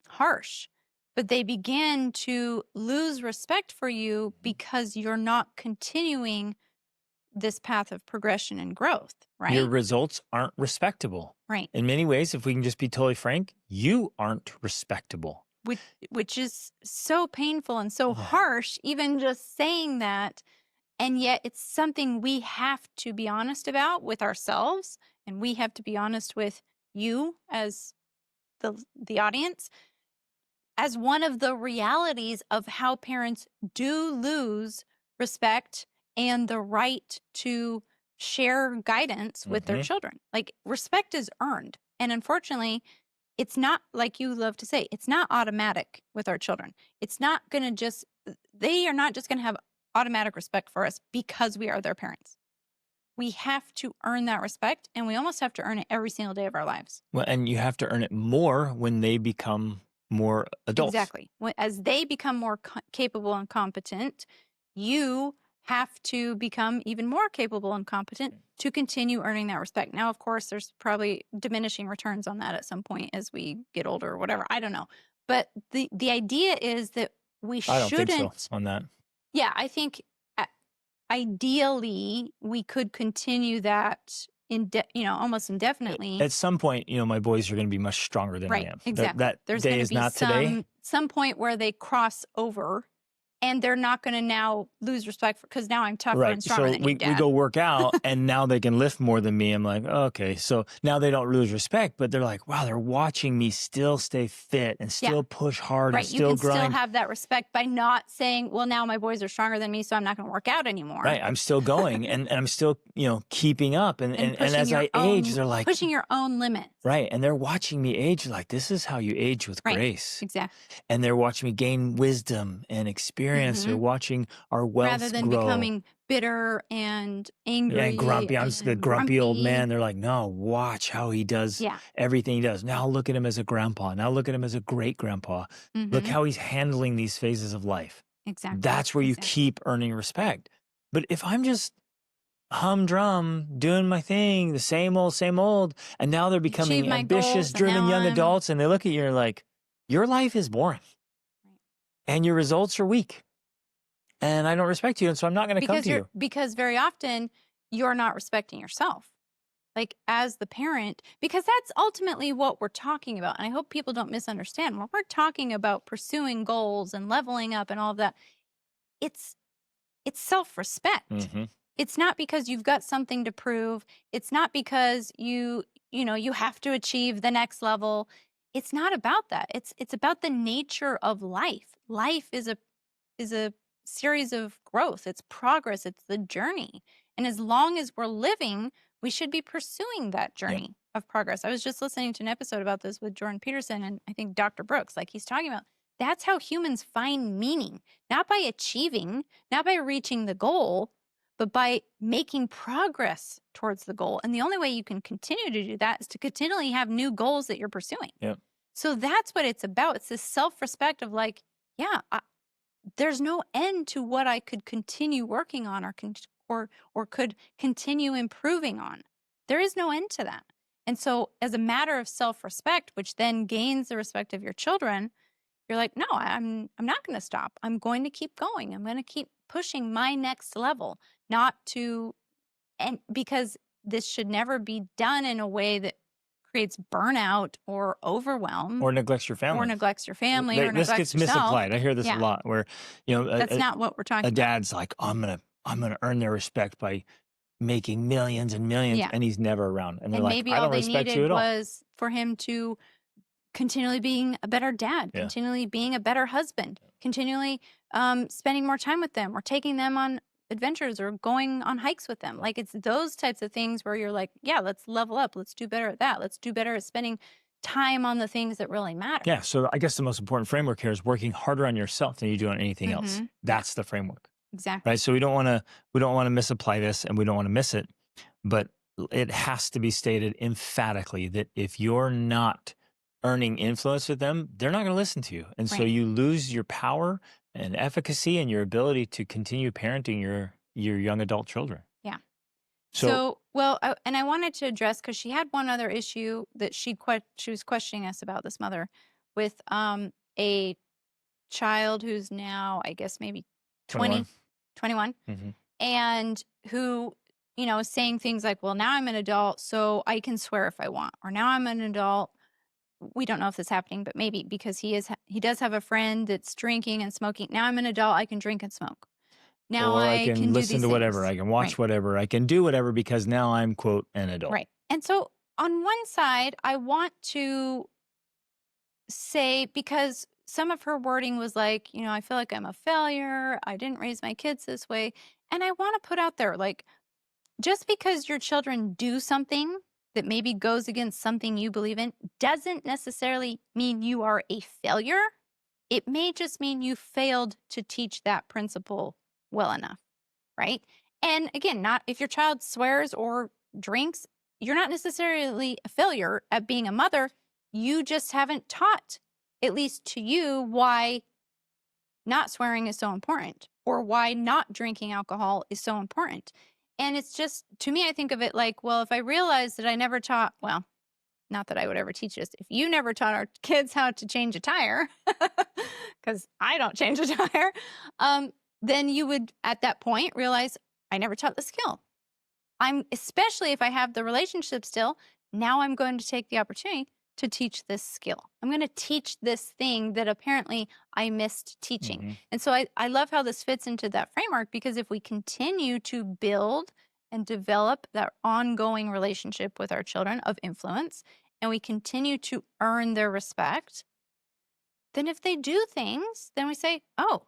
S1: harsh, but they begin to lose respect for you because you're not continuing this path of progression and growth,
S2: your
S1: right?
S2: results aren't respectable.
S1: Right.
S2: In many ways, if we can just be totally frank, you aren't respectable.
S1: Which which is so painful and so
S2: Oh,
S1: harsh, even just saying that. And yet it's something we have to be honest about with ourselves, and we have to be honest with you as the audience, as one of the realities of how parents do lose respect and the right to share guidance with their
S2: mhm.
S1: children. Like respect is earned. And unfortunately, it's not like you love to say, it's not automatic with our children. It's not going to just, they are not just going to have automatic respect for us because we are their parents. We have to earn that respect, and we almost have to earn it every single day of our lives.
S2: Well, and you have to earn it more when they become more adults.
S1: Exactly. As they become more capable and competent, you have to become even more capable and competent to continue earning that respect. Now, of course, there's probably diminishing returns on that at some point as we get older or whatever. I don't know. But the idea is that we
S2: I don't think so
S1: shouldn't.
S2: on that.
S1: Yeah, I think ideally we could continue that almost indefinitely.
S2: At some point, my boys are going to be much stronger than I
S1: Right,
S2: am.
S1: exactly.
S2: That
S1: There's
S2: day
S1: going to
S2: is
S1: be
S2: not today.
S1: some point where they cross over And they're not going to now lose respect because now I'm tougher and
S2: Right.
S1: stronger
S2: So
S1: than
S2: we
S1: you, Dad.
S2: go work out and now they can lift more than me. I'm like, oh, okay. So now they don't lose respect, but they're like, wow, they're watching me still stay fit and
S1: Yeah.
S2: still push hard and
S1: Right. You
S2: still
S1: can still
S2: grind.
S1: have that respect by not saying, well, now my boys are stronger than me, so I'm not going to work out anymore.
S2: Right. I'm still going and I'm still, keeping up. And
S1: pushing
S2: as
S1: your
S2: I
S1: own,
S2: age, they're like,
S1: pushing your own limits.
S2: right. And they're watching me age like, this is how you age with
S1: Right.
S2: grace.
S1: Exactly.
S2: And they're watching me gain wisdom and experience. They're watching our wealth
S1: Rather than
S2: grow.
S1: becoming bitter and angry.
S2: Yeah, and grumpy. I'm just the
S1: and
S2: grumpy old man. They're like, no, watch how he does
S1: Yeah.
S2: everything he does. Now look at him as a grandpa. Now look at him as a great grandpa. Look how he's handling these phases of life.
S1: Exactly.
S2: That's where you keep earning respect. But if I'm just humdrum, doing my thing, the same old, and now they're becoming ambitious, driven young adults, and they look at you and they're like, your life is boring. And your results are weak. And I don't respect you, and so I'm not going to come to you.
S1: Because very often you're not respecting yourself. Like as the parent, because that's ultimately what we're talking about. And I hope people don't misunderstand. When we're talking about pursuing goals and leveling up and all of that, it's self-respect. It's not because you've got something to prove. It's not because you have to achieve the next level. It's not about that. It's about the nature of life. Life is a series of growth. It's progress. It's the journey. And as long as we're living, we should be pursuing that journey of progress. I was just listening to an episode about this with Jordan Peterson and I think Dr. Brooks. Like he's talking about that's how humans find meaning, not by achieving, not by reaching the goal, but by making progress towards the goal. And the only way you can continue to do that is to continually have new goals that you're pursuing. So that's what it's about. It's this self-respect of like, there's no end to what I could continue working on or could continue improving on. There is no end to that. And so as a matter of self-respect, which then gains the respect of your children, you're like, no, I'm not going to stop. I'm going to keep going. I'm going to keep pushing my next level, and because this should never be done in a way that creates burnout or overwhelm.
S2: Or neglects your family. This gets misapplied. I hear this a lot where,
S1: that's not what we're talking about.
S2: A dad's like, I'm going to earn their respect by making millions and millions, and he's never around. And they're like,
S1: maybe
S2: I
S1: all
S2: don't
S1: they
S2: respect you
S1: needed
S2: at all.
S1: was for him to continually being a better dad, continually being a better husband, continually spending more time with them or taking them on adventures or going on hikes with them. Like it's those types of things where you're like, yeah, let's level up. Let's do better at that. Let's do better at spending time on the things that really matter.
S2: Yeah. So I guess the most important framework here is working harder on yourself than you do on anything else. That's the framework.
S1: Exactly.
S2: Right. So we don't want to misapply this and we don't want to miss it, but it has to be stated emphatically that if you're not earning influence with them, they're not going to listen to you. And so you lose your power and efficacy and your ability to continue parenting your young adult children.
S1: Yeah. So and I wanted to address, because she had one other issue that she was questioning us about, this mother, with a child who's now, I guess, maybe 21, and who, is saying things like, well, now I'm an adult, so I can swear if I want, or now I'm an adult. We don't know if this is happening, but maybe because he does have a friend that's drinking and smoking. Now I'm an adult, I can drink and smoke. Now
S2: or I can listen to whatever,
S1: things.
S2: I can watch whatever, I can do whatever because now I'm, quote, an adult.
S1: Right. And so on one side, I want to say, because some of her wording was like, I feel like I'm a failure. I didn't raise my kids this way. And I want to put out there, like, just because your children do something that maybe goes against something you believe in doesn't necessarily mean you are a failure. It may just mean you failed to teach that principle well enough, right? And again, not if your child swears or drinks, you're not necessarily a failure at being a mother. You just haven't taught, at least to you, why not swearing is so important or why not drinking alcohol is so important. And it's just, to me, I think of it like, well, if I realize that I never taught, well, not that I would ever teach this, if you never taught our kids how to change a tire, because I don't change a tire, then you would, at that point, realize I never taught the skill. Especially if I have the relationship still, now I'm going to take the opportunity to teach this skill. I'm going to teach this thing that apparently I missed teaching.
S2: Hmm.
S1: And so I love how this fits into that framework, because if we continue to build and develop that ongoing relationship with our children of influence, and we continue to earn their respect, then if they do things, then we say, oh,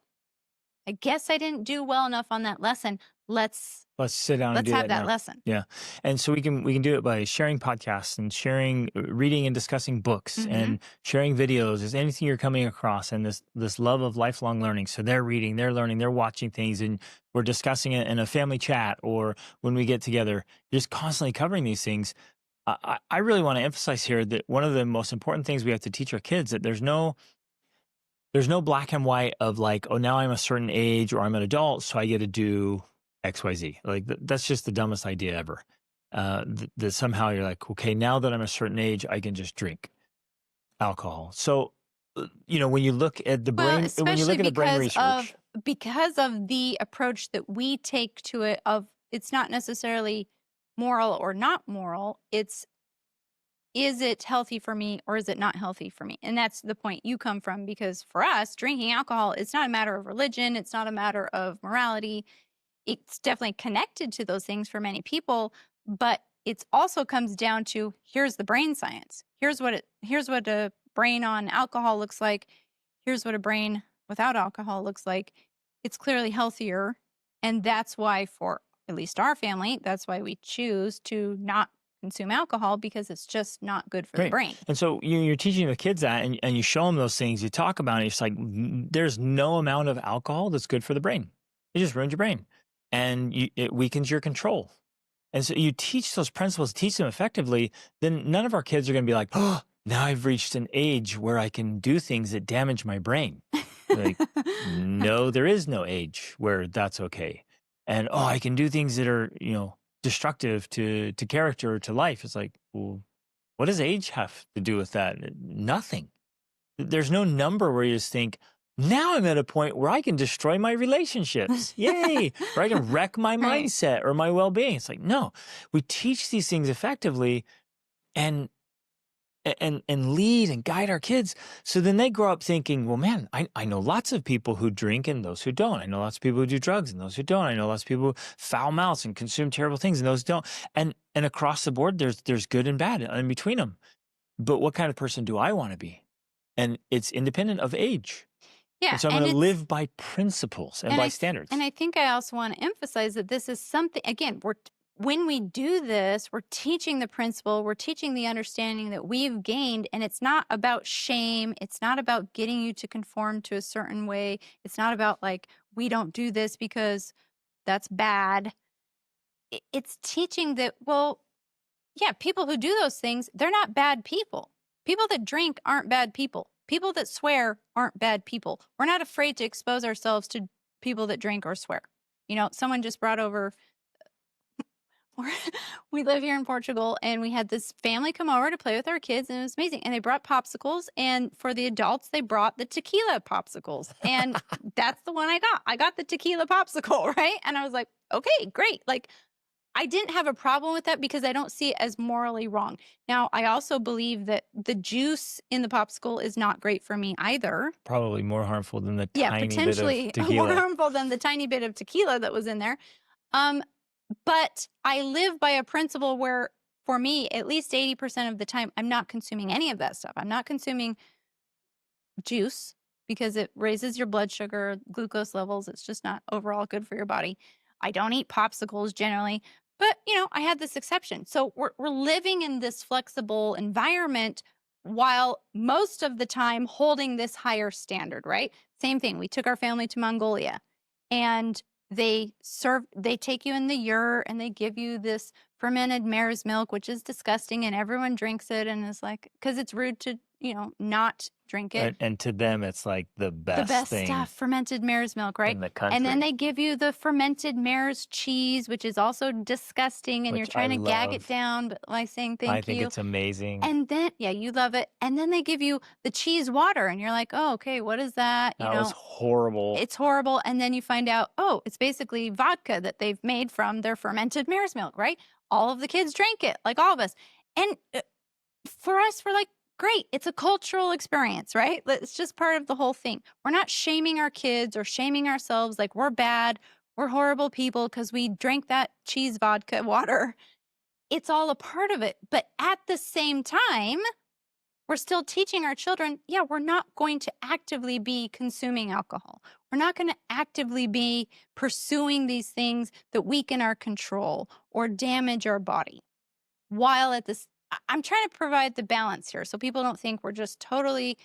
S1: I guess I didn't do well enough on that lesson.
S2: Let's sit down and
S1: Let's
S2: do
S1: have
S2: that
S1: that
S2: now.
S1: lesson.
S2: Yeah. And so we can do it by sharing podcasts and sharing reading and discussing books
S1: Hmm.
S2: and sharing videos. Is anything you're coming across, and this love of lifelong learning. So they're reading, they're learning, they're watching things, and we're discussing it in a family chat or when we get together, just constantly covering these things. I really want to emphasize here that one of the most important things we have to teach our kids, that there's no black and white of like, oh, now I'm a certain age or I'm an adult, so I get to do XYZ. Like that's just the dumbest idea ever. That somehow you're like, okay, now that I'm a certain age, I can just drink alcohol. So, when you look at the
S1: Well,
S2: brain, when you
S1: especially
S2: look at the brain
S1: because
S2: research,
S1: of the approach that we take to it, of it's not necessarily moral or not moral. It's, is it healthy for me or is it not healthy for me? And that's the point you come from, because for us, drinking alcohol, it's not a matter of religion, it's not a matter of morality. It's definitely connected to those things for many people, but it also comes down to, here's the brain science. Here's what a brain on alcohol looks like. Here's what a brain without alcohol looks like. It's clearly healthier, and that's why, for at least our family, that's why we choose to not consume alcohol, because it's just not good for the
S2: great.
S1: brain.
S2: And so you're teaching the kids that, and you show them those things. You talk about it. It's like there's no amount of alcohol that's good for the brain. It just ruins your brain, and it weakens your control. And so you teach those principles, teach them effectively, then none of our kids are going to be like, oh, now I've reached an age where I can do things that damage my brain. Like, no, there is no age where that's okay. And, oh, I can do things that are, destructive to character or to life. It's like, well, what does age have to do with that? Nothing. There's no number where you just think, now I'm at a point where I can destroy my relationships. Yay. Or I can wreck my
S1: Right.
S2: mindset or my well-being. It's like, no, we teach these things effectively and lead and guide our kids. So then they grow up thinking, well, man, I know lots of people who drink and those who don't. I know lots of people who do drugs and those who don't. I know lots of people who foul mouths and consume terrible things and those who don't. And across the board, there's good and bad in between them. But what kind of person do I want to be? And it's independent of age.
S1: Yeah.
S2: And so I'm
S1: And
S2: going to
S1: it's,
S2: live by principles and
S1: and
S2: by
S1: I
S2: standards.
S1: and I think I also want to emphasize that this is something, again, when we do this, we're teaching the principle, we're teaching the understanding that we've gained, and it's not about shame, it's not about getting you to conform to a certain way. It's not about like, we don't do this because that's bad. It's teaching that, well, yeah, people who do those things, they're not bad people. People that drink aren't bad people. People that swear aren't bad people. We're not afraid to expose ourselves to people that drink or swear. Someone just brought over, we live here in Portugal, and we had this family come over to play with our kids, and it was amazing. And they brought popsicles, and for the adults, they brought the tequila popsicles. And that's the one I got. I got the tequila popsicle, right? And I was like, okay, great. Like, I didn't have a problem with that because I don't see it as morally wrong. Now, I also believe that the juice in the popsicle is not great for me either.
S2: Probably more harmful than the
S1: Yeah,
S2: tiny bit of
S1: potentially more
S2: tequila.
S1: harmful than the tiny bit of tequila that was in there. But I live by a principle where, for me, at least 80% of the time, I'm not consuming any of that stuff. I'm not consuming juice because it raises your blood sugar, glucose levels. It's just not overall good for your body. I don't eat popsicles generally, but I had this exception. So we're living in this flexible environment while most of the time holding this higher standard, right? Same thing. We took our family to Mongolia, and they take you in the yurt and they give you this fermented mare's milk, which is disgusting, and everyone drinks it and is like, because it's rude to, not drink it.
S2: And to them, it's like the
S1: The
S2: best
S1: best
S2: thing
S1: stuff, fermented mare's milk, right?
S2: in the
S1: And then
S2: country,
S1: they give you the fermented mare's cheese, which is also disgusting, and you're
S2: which I
S1: trying to gag it
S2: love.
S1: down, but by saying
S2: I
S1: thank
S2: think
S1: you.
S2: it's amazing.
S1: And then, yeah, you love it. And then they give you the cheese water, and you're like, oh, okay, what is that?
S2: That was horrible.
S1: It's horrible. And then you find out, oh, it's basically vodka that they've made from their fermented mare's milk, right? All of the kids drank it, like all of us. And for us, we're like, Great. It's a cultural experience, right? It's just part of the whole thing. We're not shaming our kids or shaming ourselves like we're bad, we're horrible people because we drank that cheese vodka water. It's all a part of it. But at the same time, we're still teaching our children, yeah, we're not going to actively be consuming alcohol. We're not going to actively be pursuing these things that weaken our control or damage our body. While at this, I'm trying to provide the balance here so people don't think we're just totally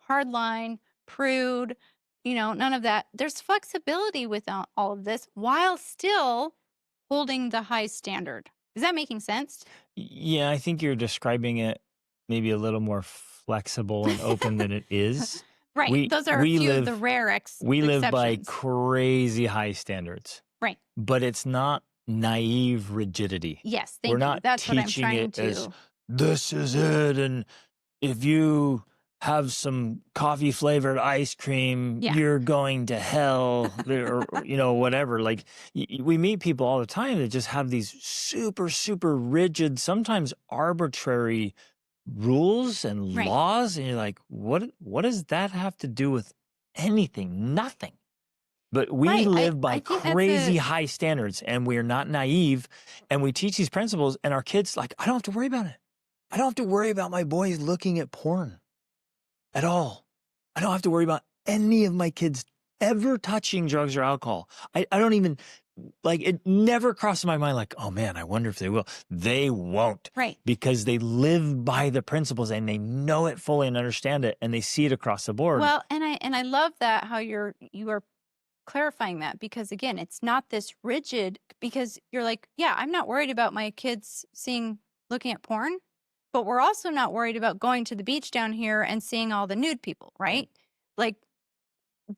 S1: hardline, prude, none of that. There's flexibility with all of this while still holding the high standard. Is that making sense?
S2: Yeah, I think you're describing it maybe a little more flexible and open than it is.
S1: Right.
S2: We
S1: Those are a
S2: we
S1: few of the
S2: live
S1: rare
S2: we live by
S1: exceptions.
S2: crazy high standards,
S1: Right.
S2: but it's not naive rigidity.
S1: Yes,
S2: We're
S1: thank you.
S2: not
S1: That's what I'm
S2: teaching
S1: trying
S2: it as
S1: to.
S2: this is it, and if you have some coffee flavored ice cream,
S1: Yeah.
S2: you're going to hell, or whatever. Like we meet people all the time that just have these super, super rigid, sometimes arbitrary rules and
S1: Right.
S2: laws, and you're like, what does that have to do with anything? Nothing. But we
S1: Right.
S2: live by
S1: I think that's
S2: crazy high standards, and we're not naive, and we teach these principles, and our kids like, I don't have to worry about it. I don't have to worry about my boys looking at porn at all. I don't have to worry about any of my kids ever touching drugs or alcohol. I don't even, like, it never crosses my mind like, oh man, I wonder if they will. They won't.
S1: right.
S2: Because they live by the principles and they know it fully and understand it, and they see it across the board.
S1: Well, and I love that how you are clarifying that, because again, it's not this rigid, because you're like, yeah, I'm not worried about my kids looking at porn, but we're also not worried about going to the beach down here and seeing all the nude people, right? Like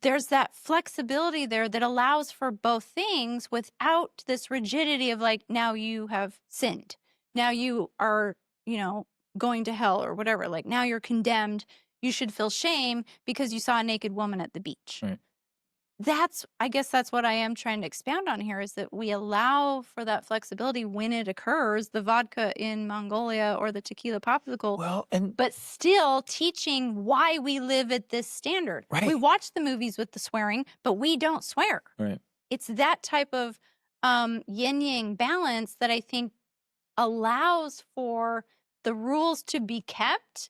S1: there's that flexibility there that allows for both things without this rigidity of like, now you have sinned. Now you are, going to hell or whatever. Like now you're condemned. You should feel shame because you saw a naked woman at the beach.
S2: Right.
S1: I guess that's what I am trying to expound on here, is that we allow for that flexibility when it occurs, the vodka in Mongolia or the tequila popsicle,
S2: Well,
S1: but still teaching why we live at this standard.
S2: Right.
S1: We watch the movies with the swearing, but we don't swear.
S2: right.
S1: It's that type of yin-yang balance that I think allows for the rules to be kept,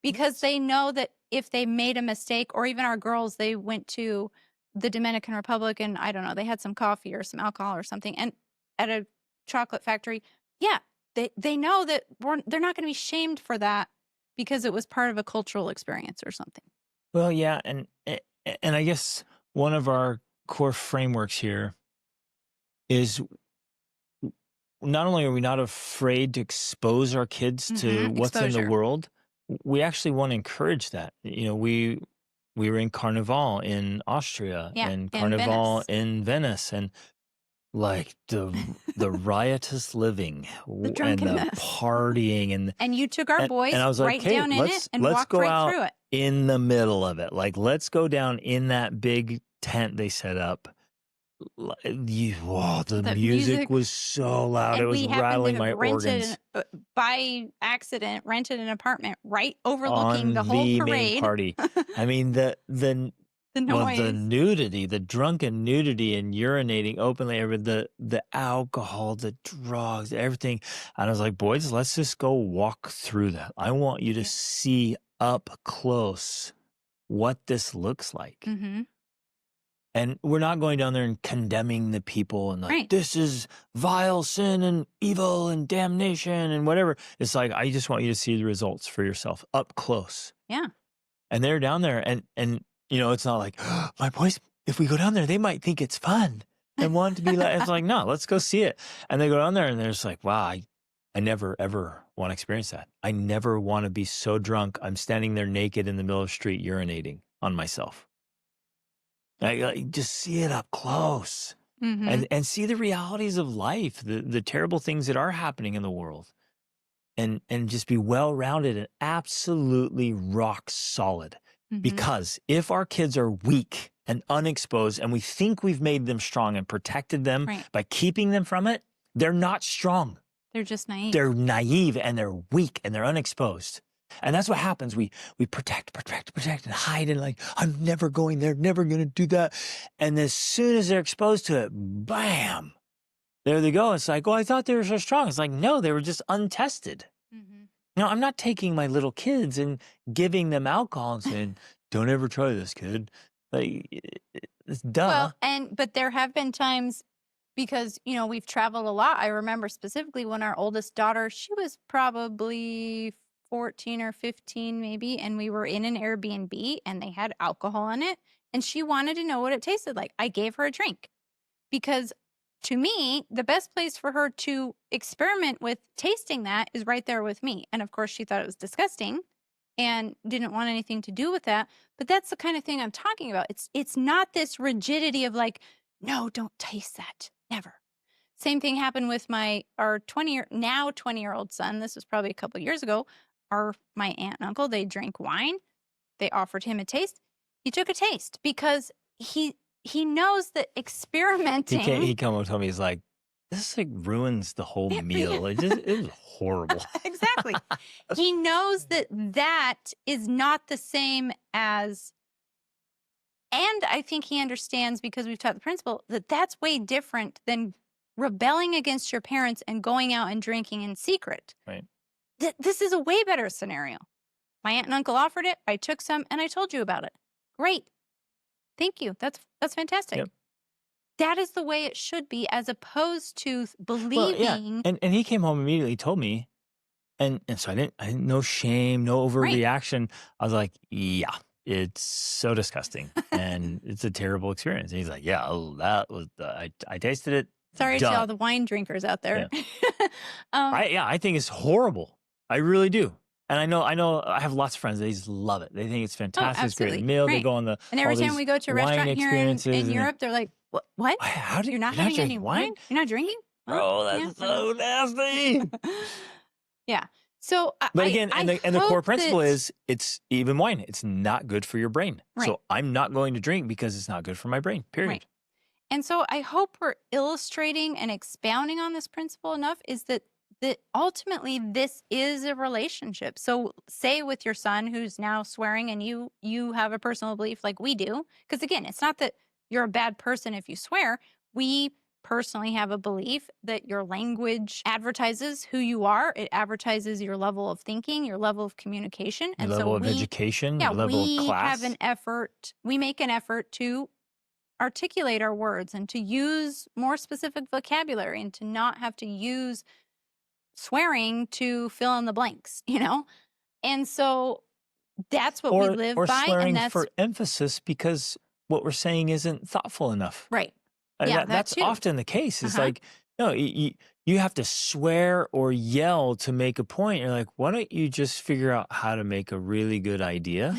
S1: because they know that if they made a mistake, or even our girls, they went to the Dominican Republic and I don't know, they had some coffee or some alcohol or something, and at a chocolate factory, yeah, they know that they're not going to be shamed for that because it was part of a cultural experience or something.
S2: Well, yeah, and I guess one of our core frameworks here is not only are we not afraid to expose our kids to what's in the
S1: Exposure.
S2: world, we actually want to encourage that. We were in Carnival in Austria,
S1: Yeah,
S2: and
S1: in
S2: Carnival
S1: Venice.
S2: in Venice, and like the riotous living and the
S1: drunkenness.
S2: partying,
S1: And you took our boys
S2: and I was like,
S1: right
S2: hey,
S1: down in it and
S2: let's
S1: walked
S2: go
S1: right
S2: out
S1: through it.
S2: in the middle of it. Like, let's go down in that big tent they set up. The music was so loud.
S1: And
S2: It was
S1: we happened
S2: rattling
S1: to
S2: my
S1: have rented,
S2: organs
S1: by accident, rented an apartment right overlooking
S2: on
S1: the whole
S2: the main
S1: parade.
S2: party. I mean, the
S1: The noise.
S2: the nudity, the drunken nudity and urinating openly over the alcohol, the drugs, everything. And I was like, boys, let's just go walk through that. I want you to see up close what this looks like.
S1: Mm-hmm.
S2: And we're not going down there and condemning the people and like,
S1: Right.
S2: this is vile sin and evil and damnation and whatever. It's like, I just want you to see the results for yourself up close.
S1: Yeah.
S2: And they're down there and it's not like, oh, my boys, if we go down there, they might think it's fun and want to be like, it's like, no, let's go see it. And they go down there and they're just like, wow, I never, ever want to experience that. I never want to be so drunk. I'm standing there naked in the middle of the street urinating on myself. I just see it up close.
S1: Mm-hmm.
S2: And see the realities of life, the terrible things that are happening in the world, and just be well-rounded and absolutely rock solid.
S1: Mm-hmm.
S2: Because if our kids are weak and unexposed and we think we've made them strong and protected them
S1: Right.
S2: by keeping them from it, they're not strong.
S1: They're just naive.
S2: They're naive and they're weak and they're unexposed. And that's what happens. We protect, and hide, and like, I'm never going there, never going to do that. And as soon as they're exposed to it, bam, there they go. It's like, oh, I thought they were so strong. It's like, no, they were just untested.
S1: Mhm.
S2: I'm not taking my little kids and giving them alcohol and saying, don't ever try this, kid. Like, it's duh.
S1: Well, but there have been times because, we've traveled a lot. I remember specifically when our oldest daughter, she was probably 14 or 15 maybe, and we were in an Airbnb and they had alcohol in it, and she wanted to know what it tasted like. I gave her a drink because to me, the best place for her to experiment with tasting that is right there with me. And of course, she thought it was disgusting and didn't want anything to do with that. But that's the kind of thing I'm talking about. It's not this rigidity of like, no, don't taste that. Never. Same thing happened with our 20-year-old son. This was probably a couple years ago. My aunt and uncle, they drank wine. They offered him a taste. He took a taste because he knows that experimenting.
S2: He come up and told me, he's like, this like ruins the whole meal. It was horrible.
S1: Exactly. He knows that is not the same as, and I think he understands because we've taught the principle that that's way different than rebelling against your parents and going out and drinking in secret.
S2: Right.
S1: This is a way better scenario. My aunt and uncle offered it. I took some and I told you about it. Great. Thank you. That's fantastic.
S2: Yep.
S1: That is the way it should be, as opposed to believing.
S2: Well, yeah. And he came home immediately, told me, and so I didn't no shame, no overreaction. Right. I was like, yeah, it's so disgusting and it's a terrible experience. And he's like, yeah, that was I tasted it.
S1: Sorry to all the wine drinkers out there.
S2: Yeah. I think it's horrible. I really do. And I know I have lots of friends that just love it. They think it's fantastic. It's a great meal. Right. They go on the
S1: and every time we go to a restaurant here in Europe, they're like, what? You're not having any wine? You're not drinking?
S2: Oh, that's so nasty.
S1: Yeah. So,
S2: but again, the core principle is it's even wine. It's not good for your brain. Right. So I'm not going to drink because it's not good for my brain, period. Right.
S1: And so I hope we're illustrating and expounding on this principle enough is that ultimately this is a relationship. So say with your son who's now swearing and you have a personal belief like we do, because again, it's not that you're a bad person if you swear. We personally have a belief that your language advertises who you are. It advertises your level of thinking, your level of communication.
S2: Your level of education, your level of class.
S1: We make an effort to articulate our words and to use more specific vocabulary and to not have to use swearing to fill in the blanks, And so that's what we live
S2: or
S1: by.
S2: Swearing
S1: and that's
S2: for emphasis because what we're saying isn't thoughtful enough.
S1: Right.
S2: That's often the case. It's like, no, you have to swear or yell to make a point. You're like, why don't you just figure out how to make a really good idea?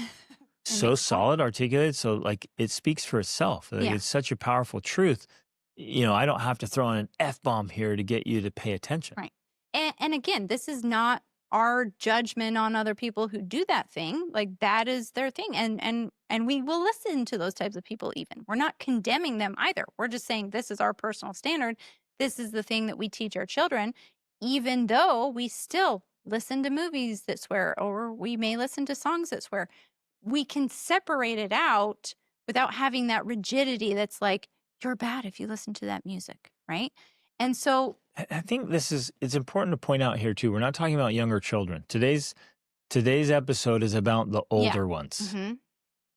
S2: So solid, articulated, so like it speaks for itself. Like it's such a powerful truth. I don't have to throw in an F-bomb here to get you to pay attention.
S1: Right. And again, this is not our judgment on other people who do that thing. Like that is their thing. And we will listen to those types of people even. We're not condemning them either. We're just saying this is our personal standard. This is the thing that we teach our children, even though we still listen to movies that swear, or we may listen to songs that swear. We can separate it out without having that rigidity that's like, you're bad if you listen to that music, right? And so
S2: I think it's important to point out here too, we're not talking about younger children. Today's episode is about the older ones.
S1: Mm-hmm.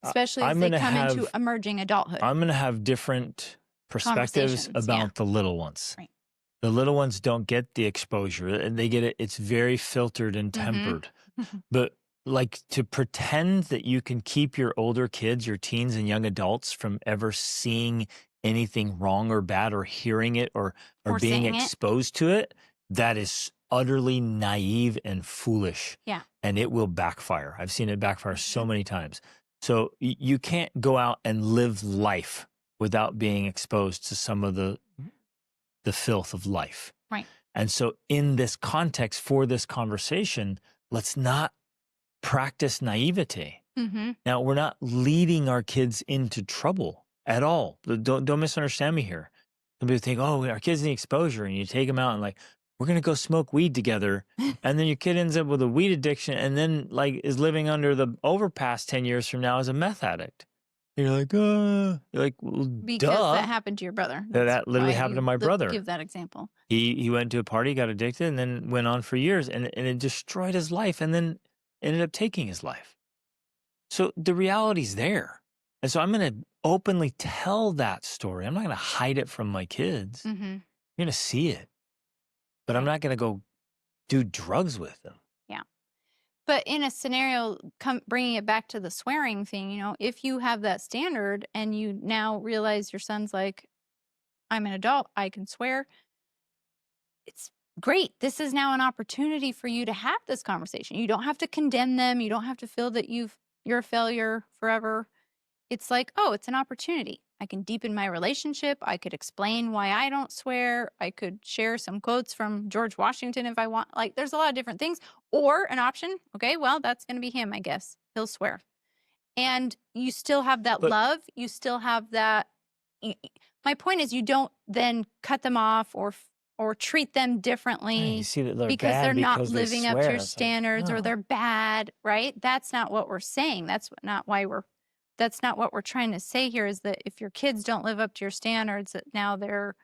S1: Especially as they come into emerging adulthood.
S2: I'm going to have different perspectives about the little ones. Right. The little ones don't get the exposure and they get it. It's very filtered and tempered, but like to pretend that you can keep your older kids, your teens and young adults from ever seeing anything wrong or bad or hearing it or being exposed to it, that is utterly naive and foolish.
S1: Yeah.
S2: And it will backfire. I've seen it backfire so many times. So you can't go out and live life without being exposed to some of the filth of life.
S1: Right.
S2: And so in this context for this conversation, let's not practice naivete.
S1: Mm-hmm.
S2: Now, we're not leading our kids into trouble at all. Don't misunderstand me here. Some people think, oh, our kids need exposure, and you take them out and like, we're going to go smoke weed together. And then your kid ends up with a weed addiction and then like is living under the overpass 10 years from now as a meth addict. You're like, you're like, well,
S1: Because that
S2: duh.
S1: happened to your brother.
S2: That literally
S1: why
S2: happened to
S1: you
S2: my brother.
S1: give that example.
S2: He went to a party, got addicted, and then went on for years, and it destroyed his life, and then ended up taking his life. So the reality's there. And so I'm going to openly tell that story. I'm not going to hide it from my kids.
S1: Mm-hmm.
S2: You're going to see it. But I'm not going to go do drugs with them.
S1: Yeah. But in a scenario, bringing it back to the swearing thing, you know, if you have that standard and you now realize your son's like, I'm an adult, I can swear, it's great. This is now an opportunity for you to have this conversation. You don't have to condemn them. You don't have to feel that you're a failure forever. It's like, oh, it's an opportunity. I can deepen my relationship. I could explain why I don't swear. I could share some quotes from George Washington if I want. Like, there's a lot of different things. Or an option, okay, well, that's going to be him, I guess. He'll swear. And you still have that love. You still have that. My point is, you don't then cut them off or treat them differently
S2: You see that they're
S1: because
S2: bad
S1: they're not
S2: because they
S1: living up to
S2: swear.
S1: your
S2: It's like,
S1: standards or
S2: no.
S1: they're bad, right? That's not what we're saying. That's not what we're trying to say here, is that if your kids don't live up to your standards, that now they're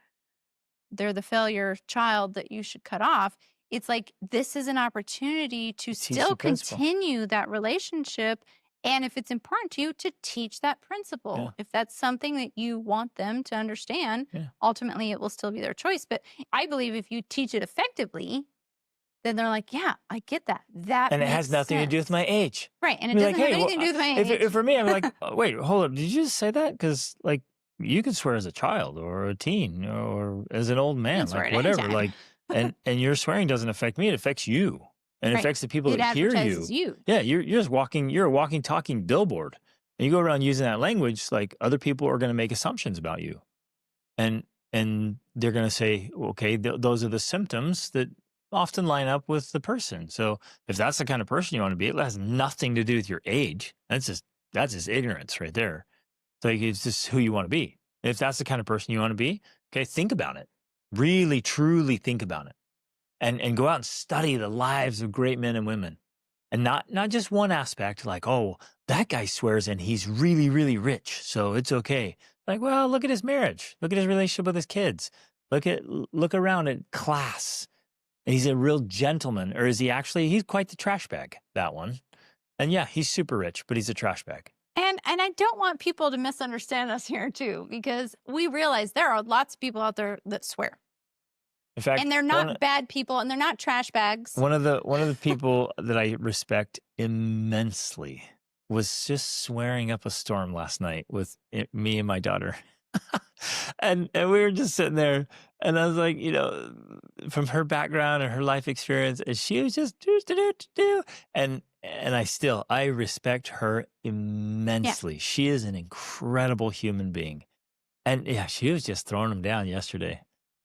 S1: the failure child that you should cut off. It's like, this is an opportunity to still continue that relationship. And if it's important to you, to teach that principle.
S2: Yeah.
S1: If that's something that you want them to understand, ultimately it will still be their choice. But I believe if you teach it effectively, then they're like, yeah, I get that.
S2: And it has nothing to do with my age.
S1: Right. And it doesn't have anything to do with my age.
S2: If for me, I'm like, wait, hold up. Did you just say that? Because like, you could swear as a child or a teen or as an old man, like whatever. Like, and your swearing doesn't affect me. It affects you. And it affects the people that hear you. Yeah, you're just walking. You're a walking, talking billboard. And you go around using that language, like other people are going to make assumptions about you, and they're going to say, okay, those are the symptoms that often line up with the person. So if that's the kind of person you want to be, it has nothing to do with your age. That's just ignorance right there. So it's just who you want to be. If that's the kind of person you want to be, okay, think about it. Really, truly think about it. And go out and study the lives of great men and women. And not just one aspect, like, oh, that guy swears and he's really, really rich, so it's okay. Like, well, look at his marriage. Look at his relationship with his kids. Look around at class. He's a real gentleman. Or is he actually, he's quite the trash bag, that one. And yeah, he's super rich, but he's a trash bag.
S1: And I don't want people to misunderstand us here too, because we realize there are lots of people out there that swear.
S2: In fact,
S1: and they're not bad people, and they're not trash bags.
S2: One of the people that I respect immensely was just swearing up a storm last night with me and my daughter. and we were just sitting there, and I was like, you know, from her background and her life experience, and she was just and I respect her immensely. Yeah. She is an incredible human being. And yeah, she was just throwing them down yesterday.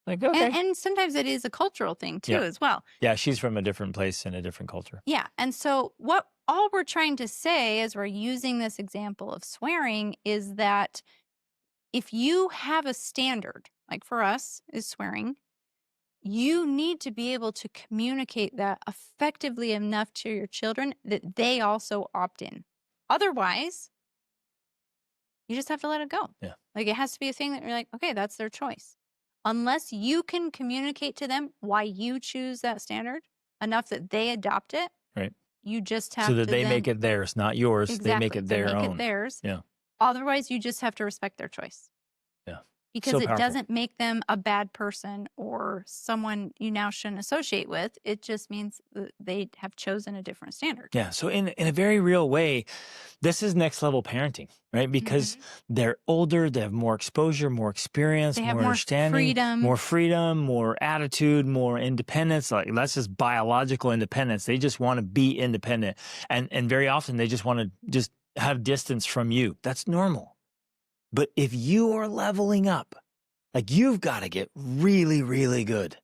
S2: Like, okay.
S1: And sometimes it is a cultural thing too, as well.
S2: Yeah, she's from a different place and a different culture.
S1: Yeah. And so all we're trying to say as we're using this example of swearing is that if you have a standard, like for us is swearing, you need to be able to communicate that effectively enough to your children that they also opt in. Otherwise, you just have to let it go.
S2: Yeah.
S1: Like, it has to be a thing that you're like, okay, that's their choice. Unless you can communicate to them why you choose that standard enough that they adopt it.
S2: Right.
S1: You just have
S2: to. So that
S1: to
S2: they make it theirs, not yours.
S1: Exactly.
S2: They make it their own.
S1: Make it theirs.
S2: Yeah.
S1: Otherwise, you just have to respect their choice.
S2: Yeah.
S1: Because it doesn't make them a bad person or someone you now shouldn't associate with. It just means that they have chosen a different standard.
S2: Yeah. So in a very real way, this is next level parenting, right? Because they're older, they have more exposure, more experience,
S1: they have
S2: more understanding, more freedom, more attitude, more independence. Like, that's just biological independence. They just want to be independent. And very often they just want to just have distance from you. That's normal. But if you are leveling up, like, you've got to get really, really good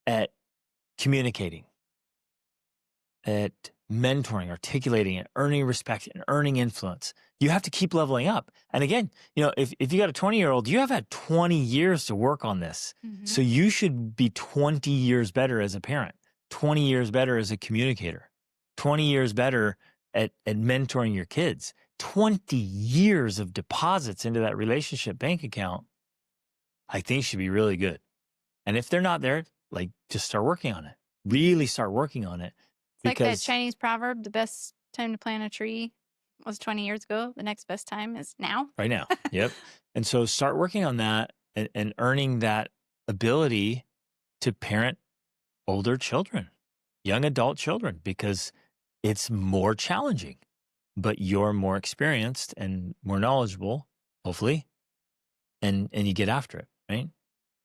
S2: at communicating, at mentoring, articulating it, earning respect, and earning influence. You have to keep leveling up. And again, if you got a 20-year-old, you have had 20 years to work on this.
S1: Mhm.
S2: So you should be 20 years better as a parent, 20 years better as a communicator, 20 years better at mentoring your kids, 20 years of deposits into that relationship bank account, I think should be really good. And if they're not there, like, just start working on it. Really start working on it.
S1: It's like that
S2: Because
S1: Chinese proverb, the best time to plant a tree was 20 years ago. The next best time is now.
S2: right now, yep. And so start working on that and earning that ability to parent older children, young adult children, because it's more challenging, but you're more experienced and more knowledgeable, hopefully, and you get after it, right?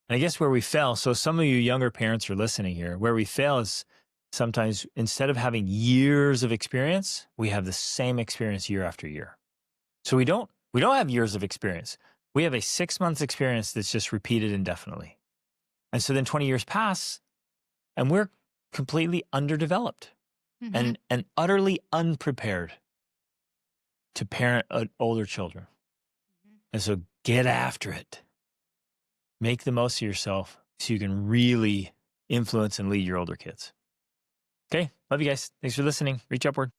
S2: And I guess where we fail, so some of you younger parents are listening here, where we fail is sometimes instead of having years of experience, we have the same experience year after year. So we don't have years of experience. We have a 6 months experience that's just repeated indefinitely. And so then 20 years pass and we're completely underdeveloped
S1: Mhm.
S2: and utterly unprepared to parent older children.
S1: Mhm.
S2: And so get after it. Make the most of yourself so you can really influence and lead your older kids. Okay. Love you guys. Thanks for listening. Reach upward.